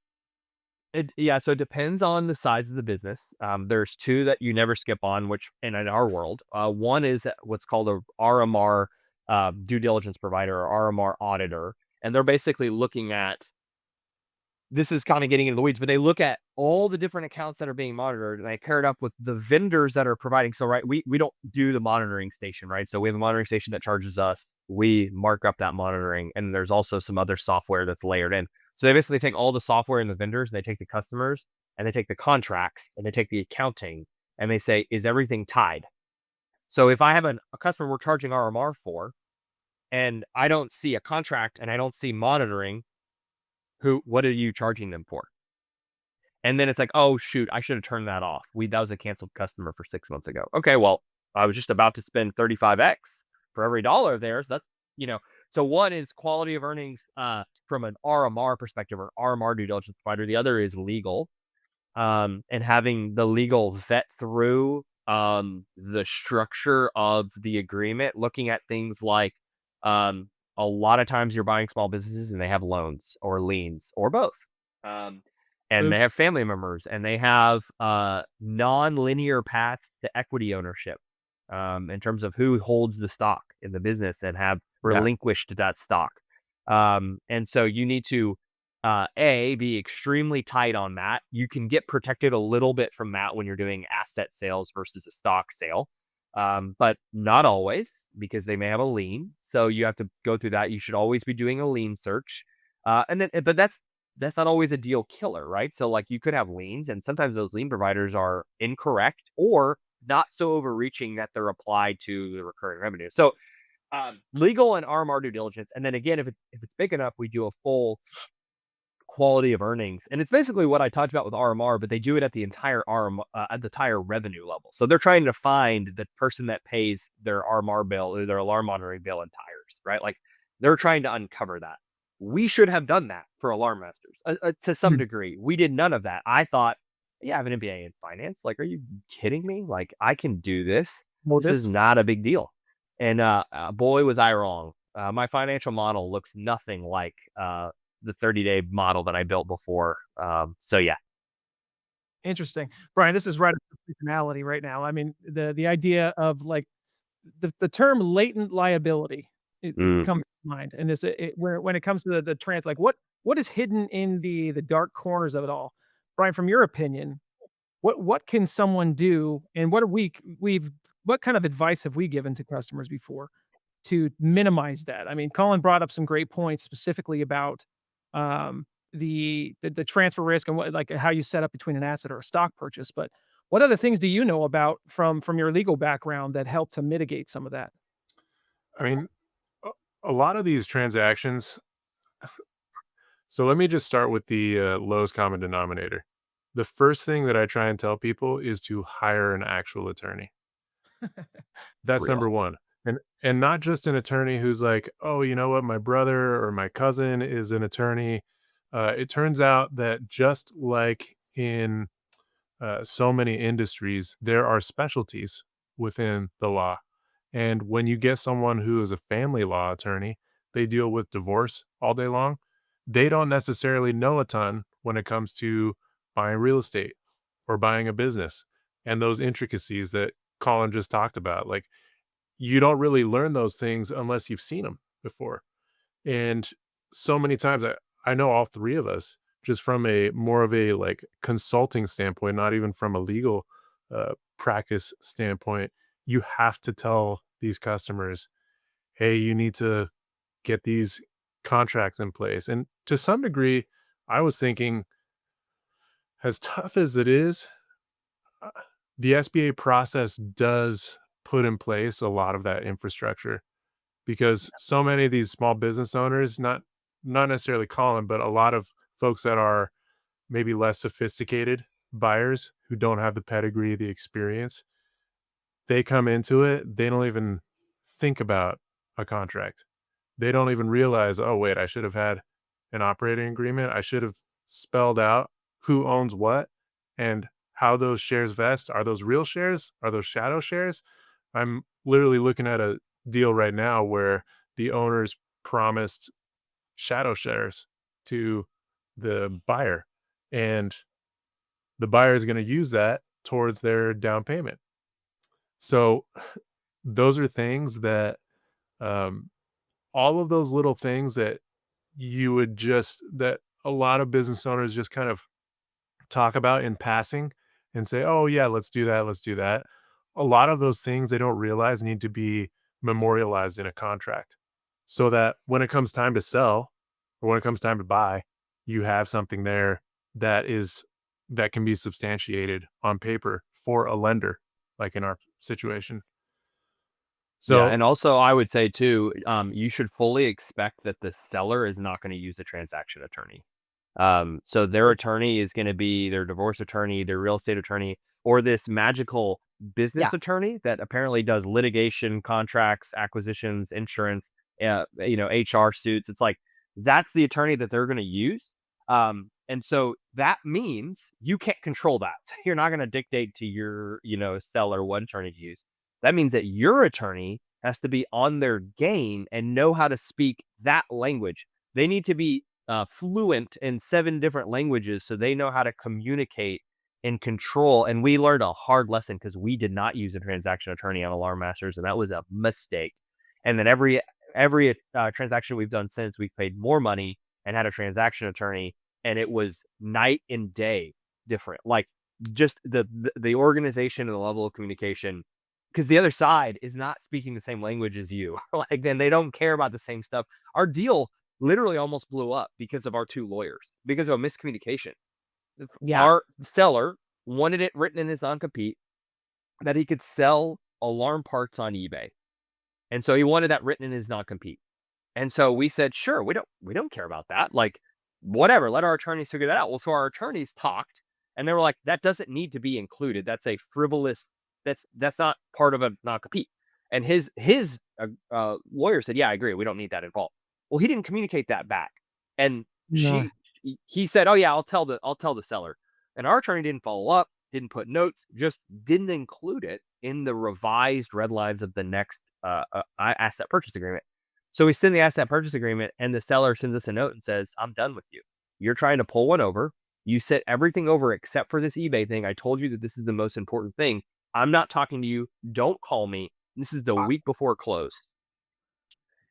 So it depends on the size of the business. There's 2 that you never skip on, which in our world, one is what's called a RMR due diligence provider, or RMR auditor, and they're basically looking at. This is kind of getting into the weeds, but they look at all the different accounts that are being monitored, and they pair it up with the vendors that are providing. So, right, we don't do the monitoring station, right? So we have a monitoring station that charges us. We mark up that monitoring, and there's also some other software that's layered in. So they basically take all the software and the vendors, and they take the customers, and they take the contracts, and they take the accounting, and they say, is everything tied? So if I have a customer we're charging RMR for, and I don't see a contract and I don't see monitoring, what are you charging them for? And then it's like, "Oh, shoot, I should have turned that off. That was a canceled customer for 6 months ago." Okay, well, I was just about to spend 35x for every dollar of theirs. You know, so one is quality of earnings from an RMR perspective, or RMR due diligence provider. The other is legal, and having the legal vet through the structure of the agreement, looking at things like a lot of times you're buying small businesses and they have loans or liens or both. Um, and they have family members, and they have non-linear paths to equity ownership in terms of who holds the stock in the business and have relinquished that stock. And so you need to be extremely tight on that. You can get protected a little bit from that when you're doing asset sales versus a stock sale, but not always, because they may have a lien. So you have to go through that. You should always be doing a lien search. But that's not always a deal killer, right? So like you could have liens, and sometimes those lien providers are incorrect or not so overreaching that they're applied to the recurring revenue. So legal and RMR due diligence. And then again, if it's big enough, we do a full quality of earnings. And it's basically what I talked about with RMR, but they do it at the entire at the entire revenue level. So they're trying to find the person that pays their RMR bill or their alarm monitoring bill in tires, right? Like they're trying to uncover that. We should have done that for Alarm Masters to some degree. We did none of that. I thought, yeah, I have an MBA in finance. Like, are you kidding me? Like, I can do this. This is not a big deal. And boy, was I wrong. My financial model looks nothing like the 30-day model that I built before. So yeah. Interesting. Brian, this is right up to personality right now. I mean, the idea of like the term latent liability, it comes to mind. And this, when it comes to the trans, like what is hidden in the dark corners of it all? Brian, from your opinion, what can someone do, and what kind of advice have we given to customers before to minimize that? I mean, Collin brought up some great points specifically about the transfer risk and like how you set up between an asset or a stock purchase. But what other things do you know about from your legal background that help to mitigate some of that? I mean, a lot of these transactions. So let me just start with the lowest common denominator. The first thing that I try and tell people is to hire an actual attorney. That's number one. And not just an attorney who's like, oh, you know what, my brother or my cousin is an attorney. It turns out that just like in so many industries, there are specialties within the law. And when you get someone who is a family law attorney, they deal with divorce all day long. They don't necessarily know a ton when it comes to buying real estate or buying a business and those intricacies that Collin just talked about. Like, you don't really learn those things unless you've seen them before. And so many times, I know all three of us, just from a more of a like consulting standpoint, not even from a legal practice standpoint, you have to tell these customers, hey, you need to get these contracts in place. And to some degree, I was thinking, as tough as it is, the SBA process does put in place a lot of that infrastructure, because so many of these small business owners, not necessarily Collin, but a lot of folks that are maybe less sophisticated buyers who don't have the pedigree, the experience, they come into it, they don't even think about a contract. They don't even realize, oh, wait, I should have had an operating agreement. I should have spelled out who owns what and how those shares vest. Are those real shares? Are those shadow shares? I'm literally looking at a deal right now where the owners promised shadow shares to the buyer, and the buyer is going to use that towards their down payment. So those are things that all of those little things that that a lot of business owners just kind of talk about in passing and say, oh yeah, let's do that. A lot of those things they don't realize need to be memorialized in a contract, so that when it comes time to sell or when it comes time to buy, you have something there that can be substantiated on paper for a lender, like in our situation. So, yeah, and also I would say too, you should fully expect that the seller is not going to use a transaction attorney. So their attorney is going to be their divorce attorney, their real estate attorney, or this magical business attorney that apparently does litigation, contracts, acquisitions, insurance, HR suits. It's like, that's the attorney that they're going to use. And so that means you can't control that. You're not going to dictate to your, seller what attorney to use. That means that your attorney has to be on their game and know how to speak that language. They need to be fluent in 7 different languages, so they know how to communicate and control. And we learned a hard lesson because we did not use a transaction attorney on Alarm Masters, and that was a mistake. And then every transaction we've done since, we've paid more money and had a transaction attorney, and it was night and day different. Like, just the organization and the level of communication, because the other side is not speaking the same language as you. Like, then they don't care about the same stuff. Our deal literally almost blew up because of our 2 lawyers, because of a miscommunication. Yeah. Our seller wanted it written in his non-compete that he could sell alarm parts on eBay. And so he wanted that written in his non-compete. And so we said, sure, we don't care about that. Like, whatever, let our attorneys figure that out. Well, so our attorneys talked, and they were like, that doesn't need to be included. That's a frivolous, that's not part of a non-compete. And his lawyer said, yeah, I agree. We don't need that involved. Well, he didn't communicate that back. And No. he said, oh yeah, I'll tell the seller. And our attorney didn't follow up, didn't put notes, just didn't include it in the revised red lines of the next asset purchase agreement. So we send the asset purchase agreement, and the seller sends us a note and says, I'm done with you. You're trying to pull one over. You set everything over except for this eBay thing. I told you that this is the most important thing. I'm not talking to you. Don't call me. This is the week before close.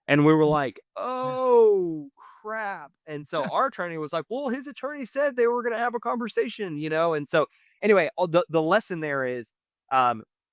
And we were like, oh crap. And so our attorney was like, well, his attorney said they were going to have a conversation, you know? And so anyway, the lesson there is,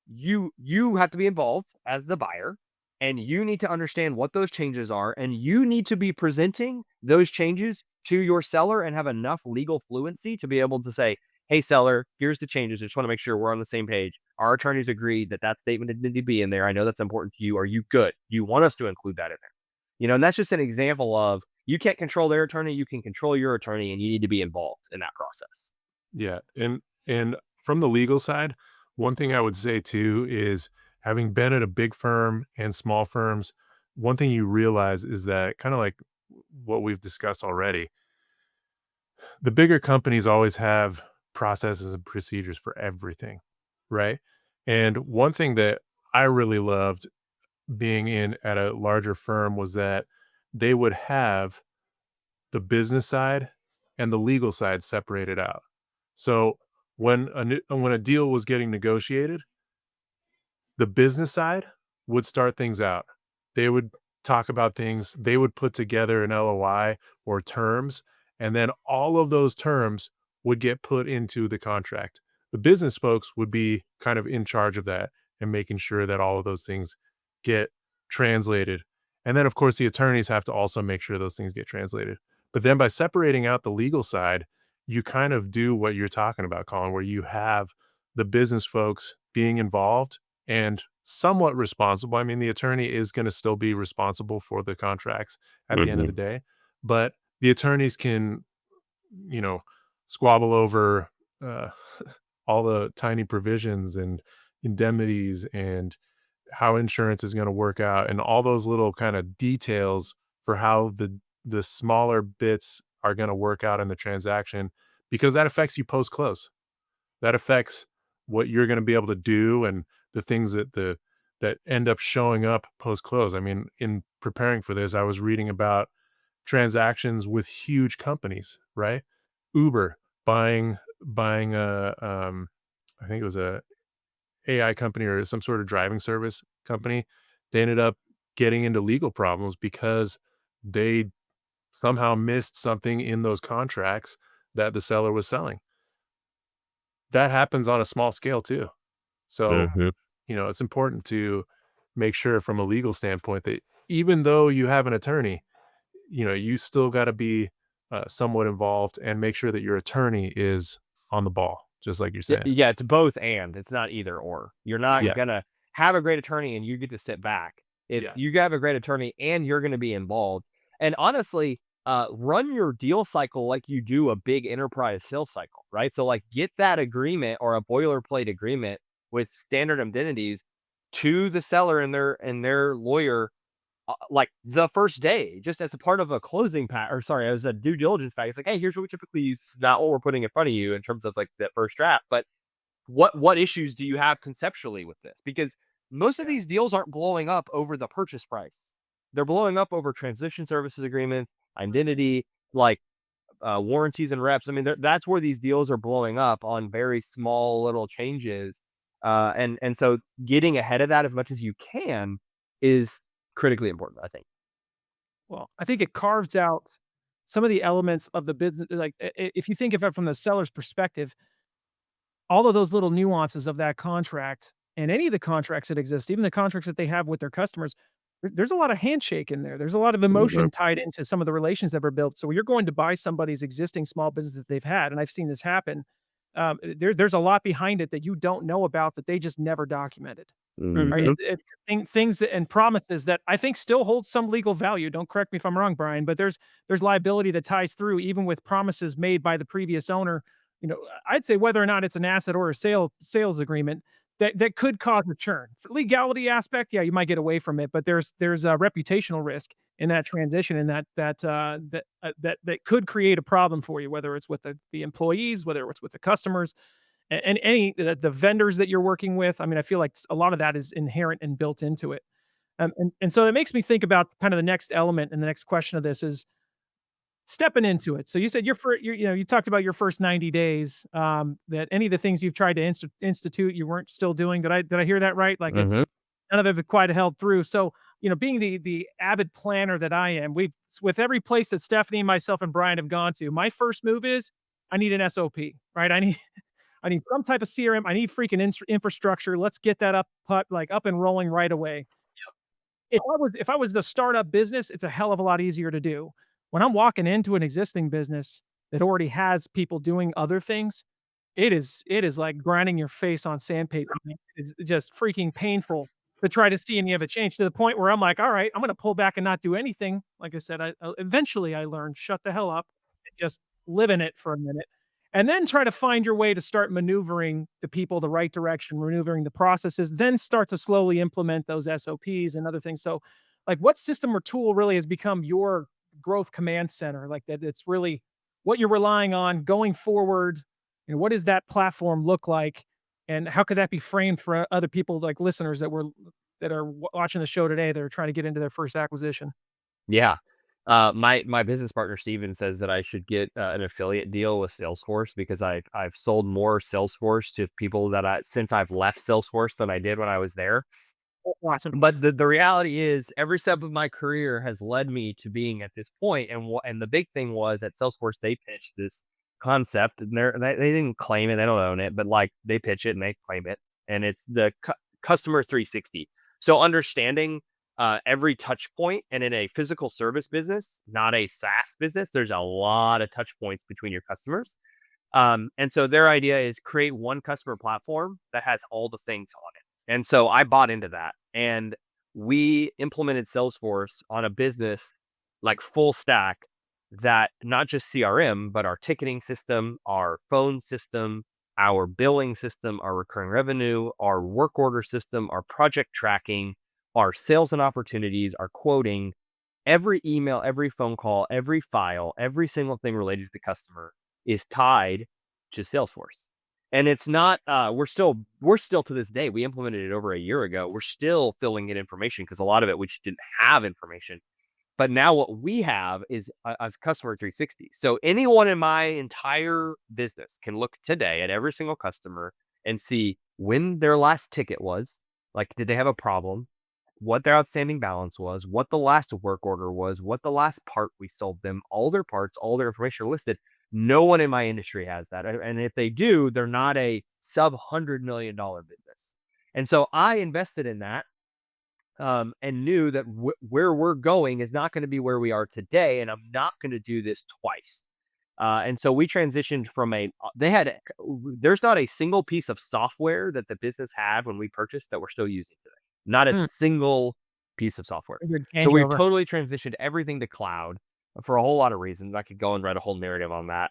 you have to be involved as the buyer, and you need to understand what those changes are. And you need to be presenting those changes to your seller and have enough legal fluency to be able to say, hey, seller, here's the changes. I just want to make sure we're on the same page. Our attorneys agreed that that statement needed to be in there. I know that's important to you. Are you good? You want us to include that in there? You know, and that's just an example of, you can't control their attorney. You can control your attorney, and you need to be involved in that process. Yeah, and from the legal side, one thing I would say too is, having been at a big firm and small firms, one thing you realize is that, kind of like what we've discussed already, the bigger companies always have processes and procedures for everything, right? And one thing that I really loved being in at a larger firm was that they would have the business side and the legal side separated out. So when a deal was getting negotiated, the business side would start things out. They would talk about things, they would put together an LOI or terms, and then all of those terms would get put into the contract. The business folks would be kind of in charge of that and making sure that all of those things get translated. And then, of course, the attorneys have to also make sure those things get translated. But then by separating out the legal side, you kind of do what you're talking about, Colin, where you have the business folks being involved and somewhat responsible. I mean, the attorney is going to still be responsible for the contracts at the end of the day, but the attorneys can, you know, squabble over uh, all the tiny provisions and indemnities and how insurance is going to work out and all those little kind of details for how the smaller bits are going to work out in the transaction, because that affects you post close. That affects what you're gonna be able to do and the things that end up showing up post-close. I mean, in preparing for this, I was reading about transactions with huge companies, right? Uber buying I think it was a AI company or some sort of driving service company. They ended up getting into legal problems because they somehow missed something in those contracts that the seller was selling. That happens on a small scale too. So, you know, it's important to make sure from a legal standpoint that even though you have an attorney, you know, you still got to be somewhat involved and make sure that your attorney is on the ball, just like you're saying. Yeah, it's both and. It's not either or. You're not Yeah. gonna have a great attorney and you get to sit back. It's Yeah. you have a great attorney and you're gonna be involved. And honestly, run your deal cycle like you do a big enterprise sales cycle, right? So like, get that agreement or a boilerplate agreement with standard indemnities to the seller and their lawyer, like the first day, just as a part of a closing pack, or sorry, as a due diligence pack. It's like, hey, here's what we typically use. It's not what we're putting in front of you in terms of like that first draft, but what issues do you have conceptually with this? Because most of these deals aren't blowing up over the purchase price. They're blowing up over transition services agreements, identity, like warranties and reps. I mean, that's where these deals are blowing up on very small little changes. And so getting ahead of that as much as you can is critically important, I think. Well, I think it carves out some of the elements of the business. Like if you think of it from the seller's perspective, all of those little nuances of that contract and any of the contracts that exist, even the contracts that they have with their customers, there's a lot of handshake in there. There's a lot of emotion tied into some of the relations that were built. So when you're going to buy somebody's existing small business that they've had, and I've seen this happen, there's a lot behind it that you don't know about that they just never documented. Right? Mhm. Things and promises that I think still hold some legal value. Don't correct me if I'm wrong, Brian, but there's liability that ties through even with promises made by the previous owner. I'd say whether or not it's an asset or a sales agreement that could cause a churn. For legality aspect, yeah, you might get away from it, but there's a reputational risk in that transition, and that could create a problem for you, whether it's with the employees, whether it's with the customers, and any the vendors that you're working with. I mean, I feel like a lot of that is inherent and built into it. And so it makes me think about kind of the next element and the next question of this is stepping into it. So you said you talked about your first 90 days, that any of the things you've tried to institute, you weren't still doing. Did I hear that right? Like it's Mhm. none of it quite held through. So, being the avid planner that I am, with every place that Stephanie, myself, and Brian have gone to, my first move is I need an SOP, right? I need some type of CRM. I need freaking infrastructure. Let's get that up and rolling right away. If I was the startup business, it's a hell of a lot easier to do. When I'm walking into an existing business that already has people doing other things, it is like grinding your face on sandpaper. It's just freaking painful to try to see any of it change to the point where I'm like, all right, I'm going to pull back and not do anything. Like I said, eventually I learned shut the hell up and just live in it for a minute. And then try to find your way to start maneuvering the people the right direction, maneuvering the processes, then start to slowly implement those SOPs and other things. So, like, what system or tool really has become your growth command center? Like that, it's really what you're relying on going forward. And what does that platform look like? And how could that be framed for other people, like listeners that are watching the show today that are trying to get into their first acquisition? Yeah. My business partner Steven says that I should get an affiliate deal with Salesforce because I've sold more Salesforce to people since I've left Salesforce than I did when I was there. Awesome. But the reality is every step of my career has led me to being at this point. And the big thing was at Salesforce, they pitched this concept and they didn't claim it. They don't own it, but like they pitch it and they claim it. And it's the customer 360. So understanding every touch point, and in a physical service business, not a SaaS business, there's a lot of touch points between your customers. And so their idea is create one customer platform that has all the things on it. And so I bought into that, and we implemented Salesforce on a business like full stack, that not just CRM, but our ticketing system, our phone system, our billing system, our recurring revenue, our work order system, our project tracking, our sales and opportunities, our quoting, every email, every phone call, every file, every single thing related to the customer is tied to Salesforce. And it's not, we're still to this day, we implemented it over a year ago. We're still filling in information because a lot of it, we just didn't have information. But now what we have is a customer 360. So anyone in my entire business can look today at every single customer and see when their last ticket was, like, did they have a problem? What their outstanding balance was, what the last work order was, what the last part we sold them, all their parts, all their information are listed. No one in my industry has that. And if they do, they're not a sub $100 million business. And so I invested in that, and knew that where we're going is not going to be where we are today. And I'm not going to do this twice. And so we transitioned from there's not a single piece of software that the business had when we purchased that we're still using today. Not a Hmm. single piece of software. A good So we've changeover. totally transitioned everything to cloud for a whole lot of reasons. I could go and write a whole narrative on that.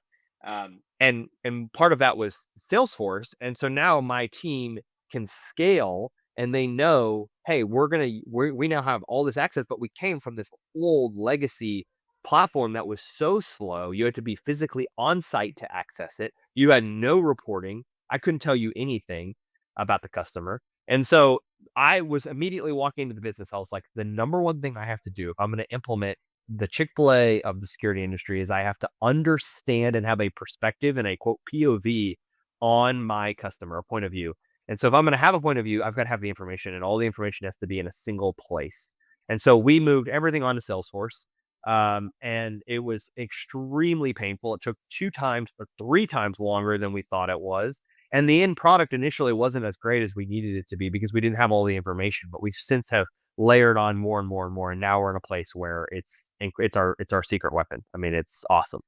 And part of that was Salesforce. And so now my team can scale, and they know, hey, we now have all this access, but we came from this old legacy platform that was so slow. You had to be physically on site to access it. You had no reporting. I couldn't tell you anything about the customer. And so I was immediately walking into the business. I was like, the number one thing I have to do if I'm going to implement the Chick-fil-A of the security industry is I have to understand and have a perspective and a quote POV on my customer, a point of view. And so if I'm going to have a point of view, I've got to have the information, and all the information has to be in a single place. And so we moved everything onto Salesforce. And it was extremely painful. It took 2 times or 3 times longer than we thought it was. And the end product initially wasn't as great as we needed it to be because we didn't have all the information, but we've since have layered on more and more and more. And now we're in a place where it's our secret weapon. I mean, it's awesome.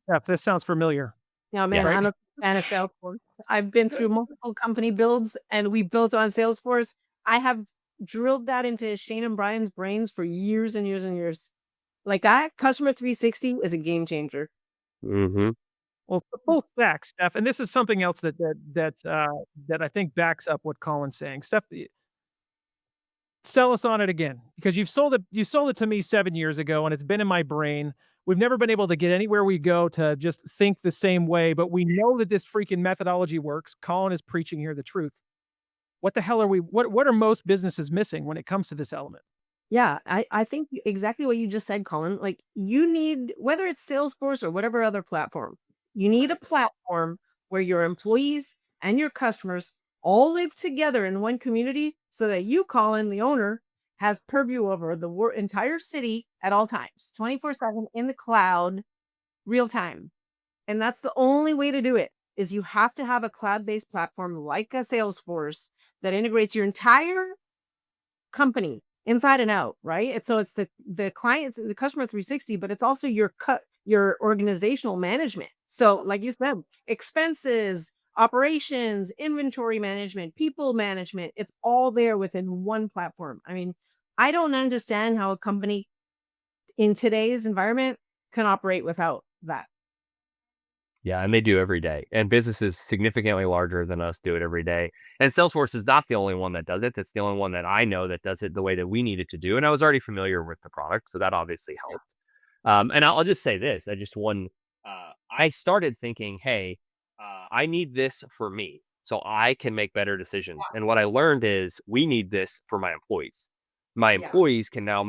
Steph, this sounds familiar. Yeah, man, right? I'm a fan of Salesforce. I've been through multiple company builds and we built on Salesforce. I have drilled that into Shane and Brian's brains for years and years and years. Like that customer 360 is a game changer. Mm-hmm. Well, the full stack, Steph, and this is something else that I think backs up what Colin's saying. Steph, sell us on it again, because you sold it to me 7 years ago, and it's been in my brain. We've never been able to get anywhere we go to just think the same way, but we know that this freaking methodology works. Colin is preaching here the truth. What the hell are we? What are most businesses missing when it comes to this element? Yeah, I think exactly what you just said, Colin. Like you need, whether it's Salesforce or whatever other platform, you need a platform where your employees and your customers all live together in one community so that you, Colin, the owner, has purview over the entire city at all times, 24/7 in the cloud, real time. And that's the only way to do it is you have to have a cloud-based platform like a Salesforce that integrates your entire company inside and out, right? And so it's the clients, the customer 360, but it's also your organizational management. So like you said, expenses, operations, inventory management, people management, it's all there within one platform. I mean, I don't understand how a company in today's environment can operate without that. Yeah, and they do every day. And businesses significantly larger than us do it every day. And Salesforce is not the only one that does it. That's the only one that I know that does it the way that we need it to do. And I was already familiar with the product, so that obviously helped. And I'll just say this: I started thinking, hey, I need this for me, so I can make better decisions. And what I learned is we need this for my employees. My Yeah. employees can now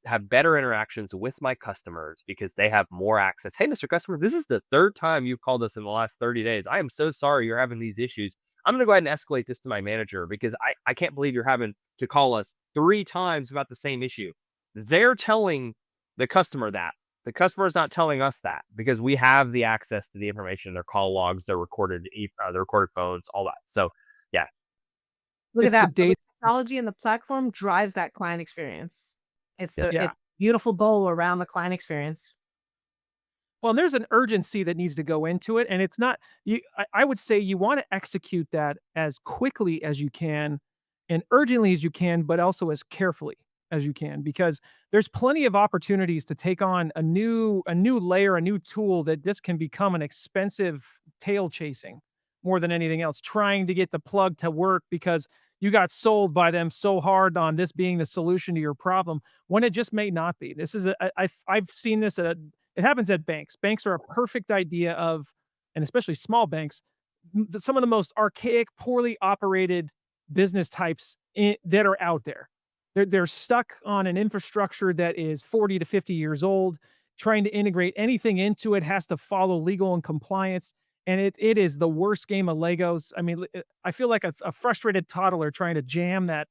have better interactions with my customers because they have more access. Hey, Mr. Customer, this is the 3rd time you've called us in the last 30 days. I am so sorry you're having these issues. I'm going to go ahead and escalate this to my manager because I can't believe you're having to call us 3 times about the same issue. They're telling the customer that. The customer is not telling us that because we have the access to the information, their call logs, their recorded phones, all that. So, yeah. Look It's at the that. data. The technology and the platform drives that client experience. It's Yep. Yeah. it's beautiful bow around the client experience. Well, and there's an urgency that needs to go into it, and it's not you. I would say you want to execute that as quickly as you can, and urgently as you can, but also as carefully as you can, because there's plenty of opportunities to take on a new layer, a new tool that just can become an expensive tail chasing more than anything else, trying to get the plug to work because you got sold by them so hard on this being the solution to your problem when it just may not be. This is I've seen this it happens at banks. Banks are a perfect idea of, and especially small banks, some of the most archaic, poorly operated business types that are out there. They're stuck on an infrastructure that is 40 to 50 years old. Trying to integrate anything into it has to follow legal and compliance. And it is the worst game of Legos. I mean, I feel like a frustrated toddler trying to jam that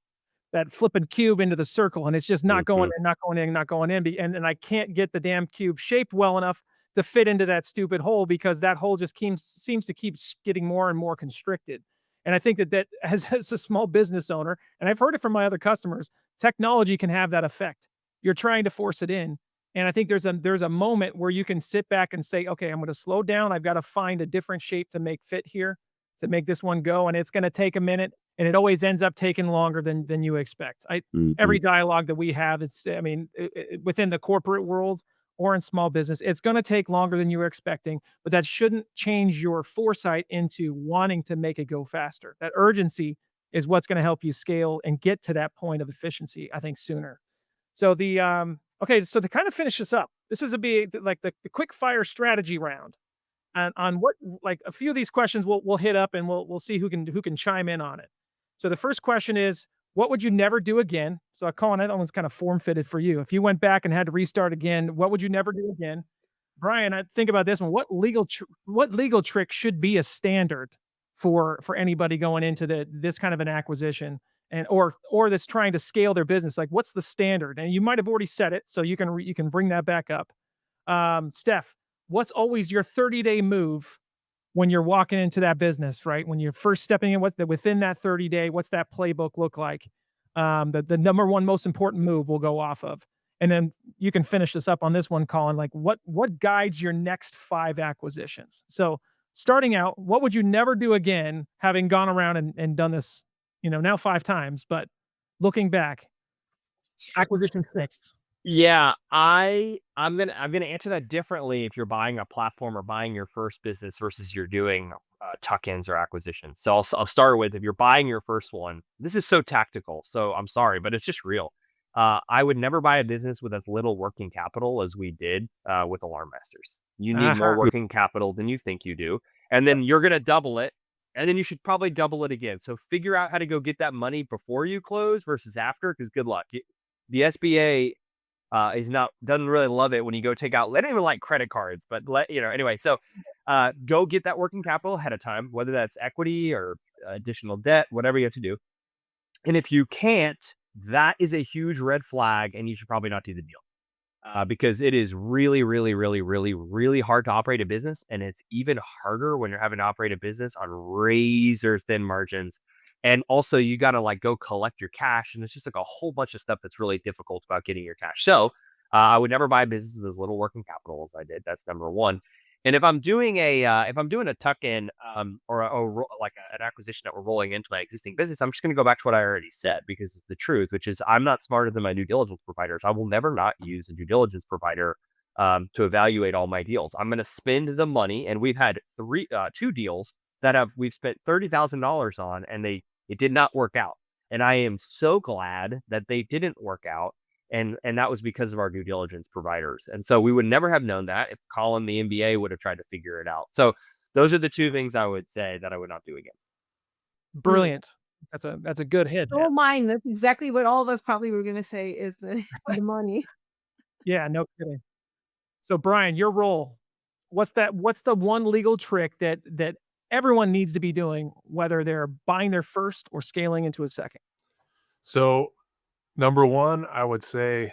flipping cube into the circle, and it's just not going Mhm. in, not going in, not going in, and I can't get the damn cube shaped well enough to fit into that stupid hole because that hole just seems to keep getting more and more constricted. And I think that as a small business owner, and I've heard it from my other customers, technology can have that effect. You're trying to force it in, and I think there's a moment where you can sit back and say, okay, I'm going to slow down. I've got to find a different shape to make fit here, to make this one go, and it's going to take a minute, and it always ends up taking longer than you expect. Every Mhm. dialogue that we have, I mean, within the corporate world or in small business, it's going to take longer than you were expecting, but that shouldn't change your foresight into wanting to make it go faster. That urgency is what's going to help you scale and get to that point of efficiency, I think, sooner. So okay, so to kind of finish this up, this is like the quick fire strategy round. And on what, like, a few of these questions we'll hit up and we'll see who can chime in on it. So the first question is, what would you never do again? So, Colin, that one's kind of form fitted for you. If you went back and had to restart again, what would you never do again? Brian, I think about this one. What legal trick should be a standard for anybody going into this kind of an acquisition and or that's trying to scale their business? Like, what's the standard? And you might have already said it, so you can bring that back up. Steph, what's always your 30-day move when you're walking into that business, right? When you're first stepping in, within that 30-day, what's that playbook look like? The number one most important move we'll go off of. And then you can finish this up on this one, Colin. Like what guides your next 5 acquisitions? So starting out, what would you never do again, having gone around and done this, now 5 times, but looking back, acquisition 6. Yeah, I'm gonna answer that differently if you're buying a platform or buying your first business versus you're doing tuck-ins or acquisitions. So I'll start with, if you're buying your first one, this is so tactical. So I'm sorry, but it's just real. I would never buy a business with as little working capital as we did with Alarm Masters. You need more working capital than you think you do, and then you're gonna double it, and then you should probably double it again. So figure out how to go get that money before you close versus after, because good luck. The SBA doesn't really love it when you go take out. They don't even like credit cards, but anyway. So go get that working capital ahead of time, whether that's equity or additional debt, whatever you have to do. And if you can't, that is a huge red flag, and you should probably not do the deal. Because it is really, really, really, really, really hard to operate a business. And it's even harder when you're having to operate a business on razor thin margins. And also you got to go collect your cash. And it's just a whole bunch of stuff that's really difficult about getting your cash. So I would never buy a business with as little working capital as I did. That's number one. And if I'm doing a tuck-in or an acquisition that we're rolling into my existing business, I'm just going to go back to what I already said, because it's the truth, which is I'm not smarter than my due diligence providers. I will never not use a due diligence provider to evaluate all my deals. I'm going to spend the money, and we've had 2 deals that we've spent $30,000 on, and it did not work out. And I am so glad that they didn't work out. And that was because of our due diligence providers. And so we would never have known that if Collin, the MBA, would have tried to figure it out. So those are the 2 things I would say that I would not do again. Brilliant. That's a good hit. So mine. That's exactly what all of us probably were going to say, is the money. Yeah, no kidding. So Brian, your role, what's the one legal trick that everyone needs to be doing, whether they're buying their first or scaling into a second? So number one, I would say,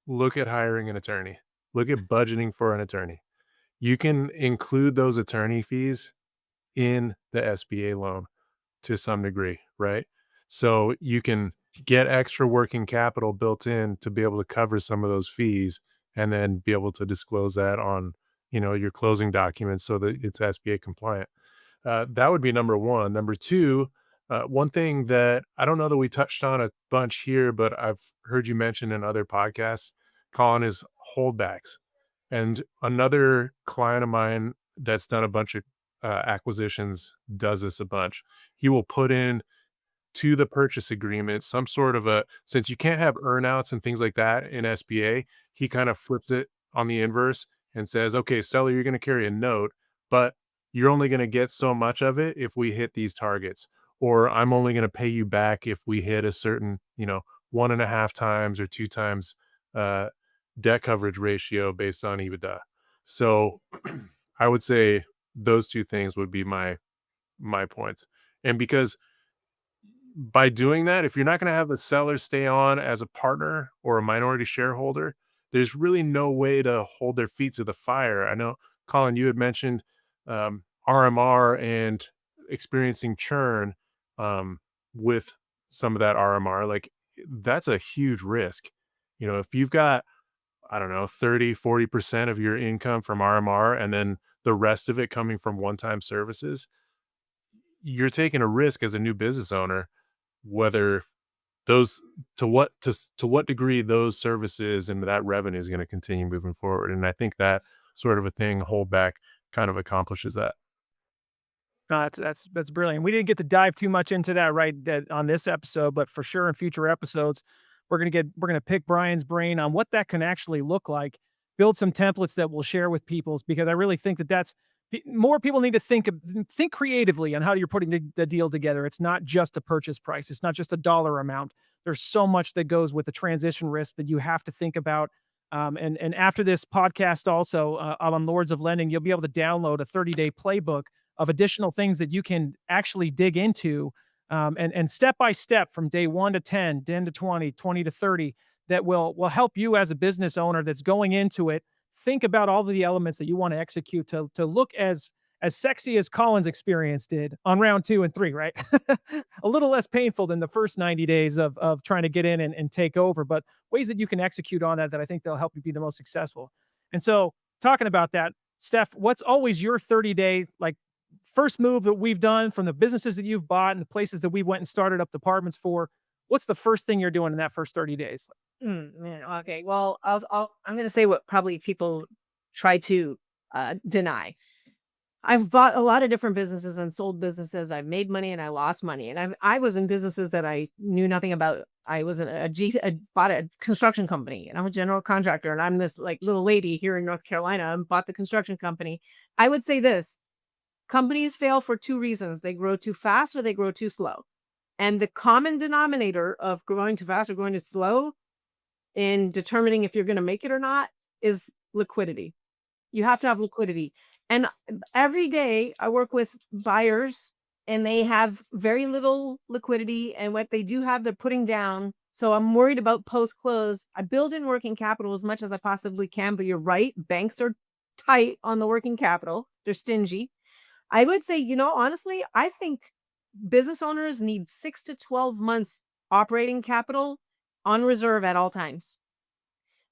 look at hiring an attorney. Look at budgeting for an attorney. You can include those attorney fees in the SBA loan to some degree, right? So you can get extra working capital built in to be able to cover some of those fees, and then be able to disclose that on, your closing documents so that it's SBA compliant. That would be number one. Number two, one thing that I don't know that we touched on a bunch here, but I've heard you mention in other podcasts, Collin, is holdbacks. And another client of mine that's done a bunch of acquisitions does this a bunch. He will put in to the purchase agreement some sort of since you can't have earnouts and things like that in SBA, he kind of flips it on the inverse and says, okay, seller, you're going to carry a note, but you're only going to get so much of it if we hit these targets. Or I'm only going to pay you back if we hit a certain, 1.5 times or 2 times debt coverage ratio based on EBITDA. So I would say those 2 things would be my points. And because by doing that, if you're not going to have the seller stay on as a partner or a minority shareholder, there's really no way to hold their feet to the fire. I know, Collin, you had mentioned RMR and experiencing churn with some of that RMR. Like, that's a huge risk. If you've got, I don't know, 30, 40% of your income from RMR and then the rest of it coming from one-time services, you're taking a risk as a new business owner, whether those to what degree those services and that revenue is going to continue moving forward. And I think that sort of a thing, Holdback, kind of accomplishes that. That's brilliant. We didn't get to dive too much into that on this episode, but for sure in future episodes, we're gonna pick Brian's brain on what that can actually look like, build some templates that we'll share with people, because I really think that's more people need to think creatively on how you're putting the deal together. It's not just a purchase price. It's not just a dollar amount. There's so much that goes with the transition risk that you have to think about. And after this podcast, also on Lords of Lending, you'll be able to download a 30-day playbook of additional things that you can actually dig into, and step by step from day 1 to 10, 10 to 20, 20 to 30, that will help you as a business owner that's going into it think about all of the elements that you want to execute to look as sexy as Collin's experience did on round 2 and 3, right? A little less painful than the first 90 days of trying to get in and take over, but ways that you can execute on that I think they'll help you be the most successful. And so, talking about that, Steph, what's always your 30-day like first move that we've done from the businesses that you've bought and the places that we went and started up departments for? What's the first thing you're doing in that first 30 days? Man, okay. Well, I'm going to say what probably people try to deny. I've bought a lot of different businesses and sold businesses. I've made money and I lost money. And I was in businesses that I knew nothing about. I was I bought a construction company, and I'm a general contractor, and I'm this like little lady here in North Carolina and bought the construction company. I would say this: companies fail for 2 reasons. They grow too fast or they grow too slow. And the common denominator of growing too fast or growing too slow in determining if you're going to make it or not is liquidity. You have to have liquidity. And every day I work with buyers and they have very little liquidity, and what they do have, they're putting down. So I'm worried about post close. I build in working capital as much as I possibly can, but you're right. Banks are tight on the working capital. They're stingy. I would say, honestly, I think business owners need 6 to 12 months operating capital on reserve at all times.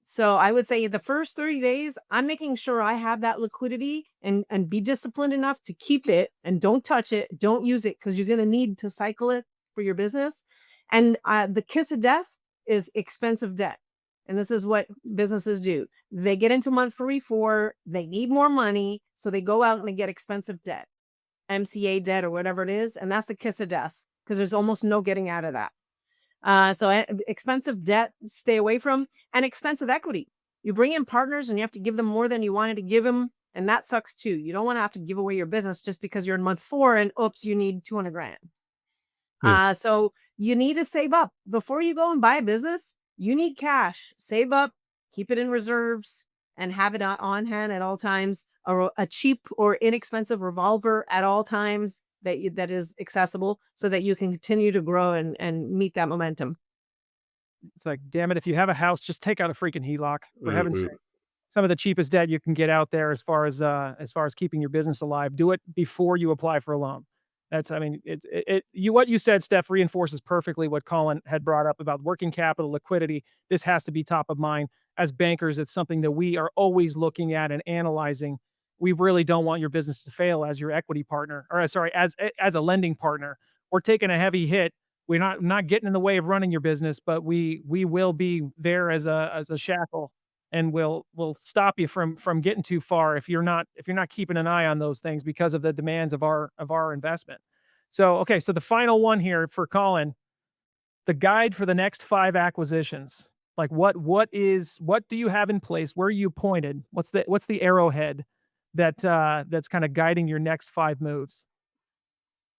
So I would say the first 30 days, I'm making sure I have that liquidity and be disciplined enough to keep it and don't touch it. Don't use it, because you're going to need to cycle it for your business. And the kiss of death is expensive debt. And this is what businesses do. They get into month 3, 4, they need more money. So they go out and they get expensive debt, MCA debt or whatever it is. And that's the kiss of death, because there's almost no getting out of that. So expensive debt, stay away from, and expensive equity. You bring in partners and you have to give them more than you wanted to give them. And that sucks too. You don't want to have to give away your business just because you're in month 4 and oops, you need 200 grand. So you need to save up before you go and buy a business. You need cash, save up, keep it in reserves, and have it on hand at all times, or a cheap or inexpensive revolver at all times that is accessible, so that you can continue to grow and meet that momentum. It's like, damn it, if you have a house, just take out a freaking HELOC, for heaven's Mm-hmm. sake. Some of the cheapest debt you can get out there as far as keeping your business alive. Do it before you apply for a loan. That's, I mean, what you said, Steph, reinforces perfectly what Collin had brought up about working capital, liquidity. This has to be top of mind. As bankers, it's something that we are always looking at and analyzing. We really don't want your business to fail as your equity partner, or as a lending partner. We're taking a heavy hit. We're not getting in the way of running your business, but we will be there as a shackle, and we'll stop you from getting too far if you're not keeping an eye on those things because of the demands of our investment. So, okay, so the final one here for Collin, the guide for the next 5 acquisitions. Like what do you have in place? Where are you pointed? What's the arrowhead that's kind of guiding your next 5 moves?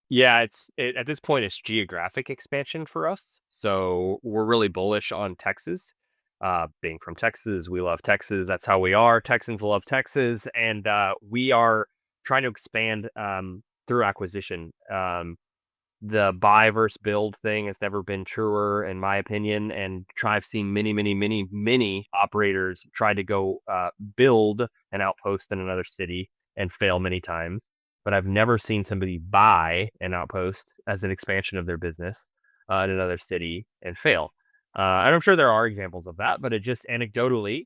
Yeah, at this point, it's geographic expansion for us. So we're really bullish on Texas. Being from Texas, we love Texas. That's how we are. Texans love Texas. And we are trying to expand through acquisition. The buy versus build thing has never been truer, in my opinion. And I've seen many operators try to go build an outpost in another city and fail many times. But I've never seen somebody buy an outpost as an expansion of their business in another city and fail. And I'm sure there are examples of that, but it just anecdotally,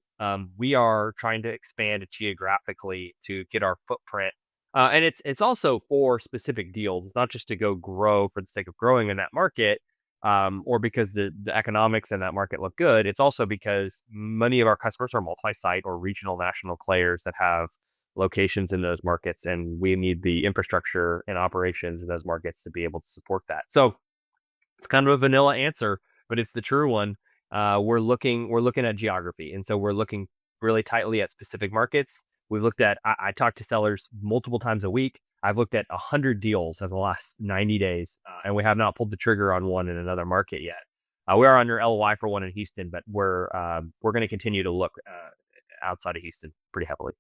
we are trying to expand geographically to get our footprint. And it's also for specific deals. It's not just to go grow for the sake of growing in that market, or because the economics in that market look good. It's also because many of our customers are multi-site or regional national players that have locations in those markets, and we need the infrastructure and operations in those markets to be able to support that. So it's kind of a vanilla answer, but it's the true one. We're looking at geography, and so we're looking really tightly at specific markets. We've looked at, I talk to sellers multiple times a week. I've looked at 100 deals over the last 90 days, and we have not pulled the trigger on one in another market yet. We are under LOI for one in Houston, but we're going to continue to look outside of Houston pretty heavily.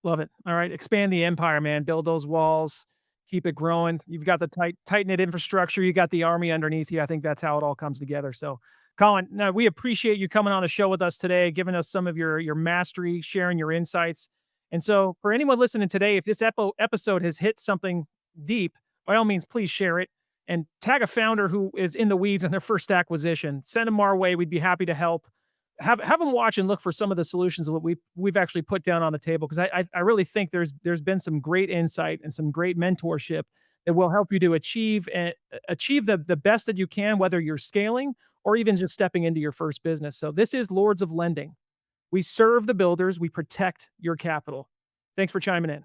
Love it. All right. Expand the empire, man. Build those walls. Keep it growing. You've got the tight-knit infrastructure. You got the army underneath you. I think that's how it all comes together. So, Collin, no, we appreciate you coming on the show with us today, giving us some of your mastery, sharing your insights. And so, for anyone listening today, if this episode has hit something deep, by all means, please share it and tag a founder who is in the weeds in their first acquisition. Send them our way. We'd be happy to help. Have them watch and look for some of the solutions that we've actually put down on the table, because I really think there's been some great insight and some great mentorship that will help you to achieve the best that you can, whether you're scaling or even just stepping into your first business. So this is Lords of Lending. We serve the builders. We protect your capital. Thanks for chiming in.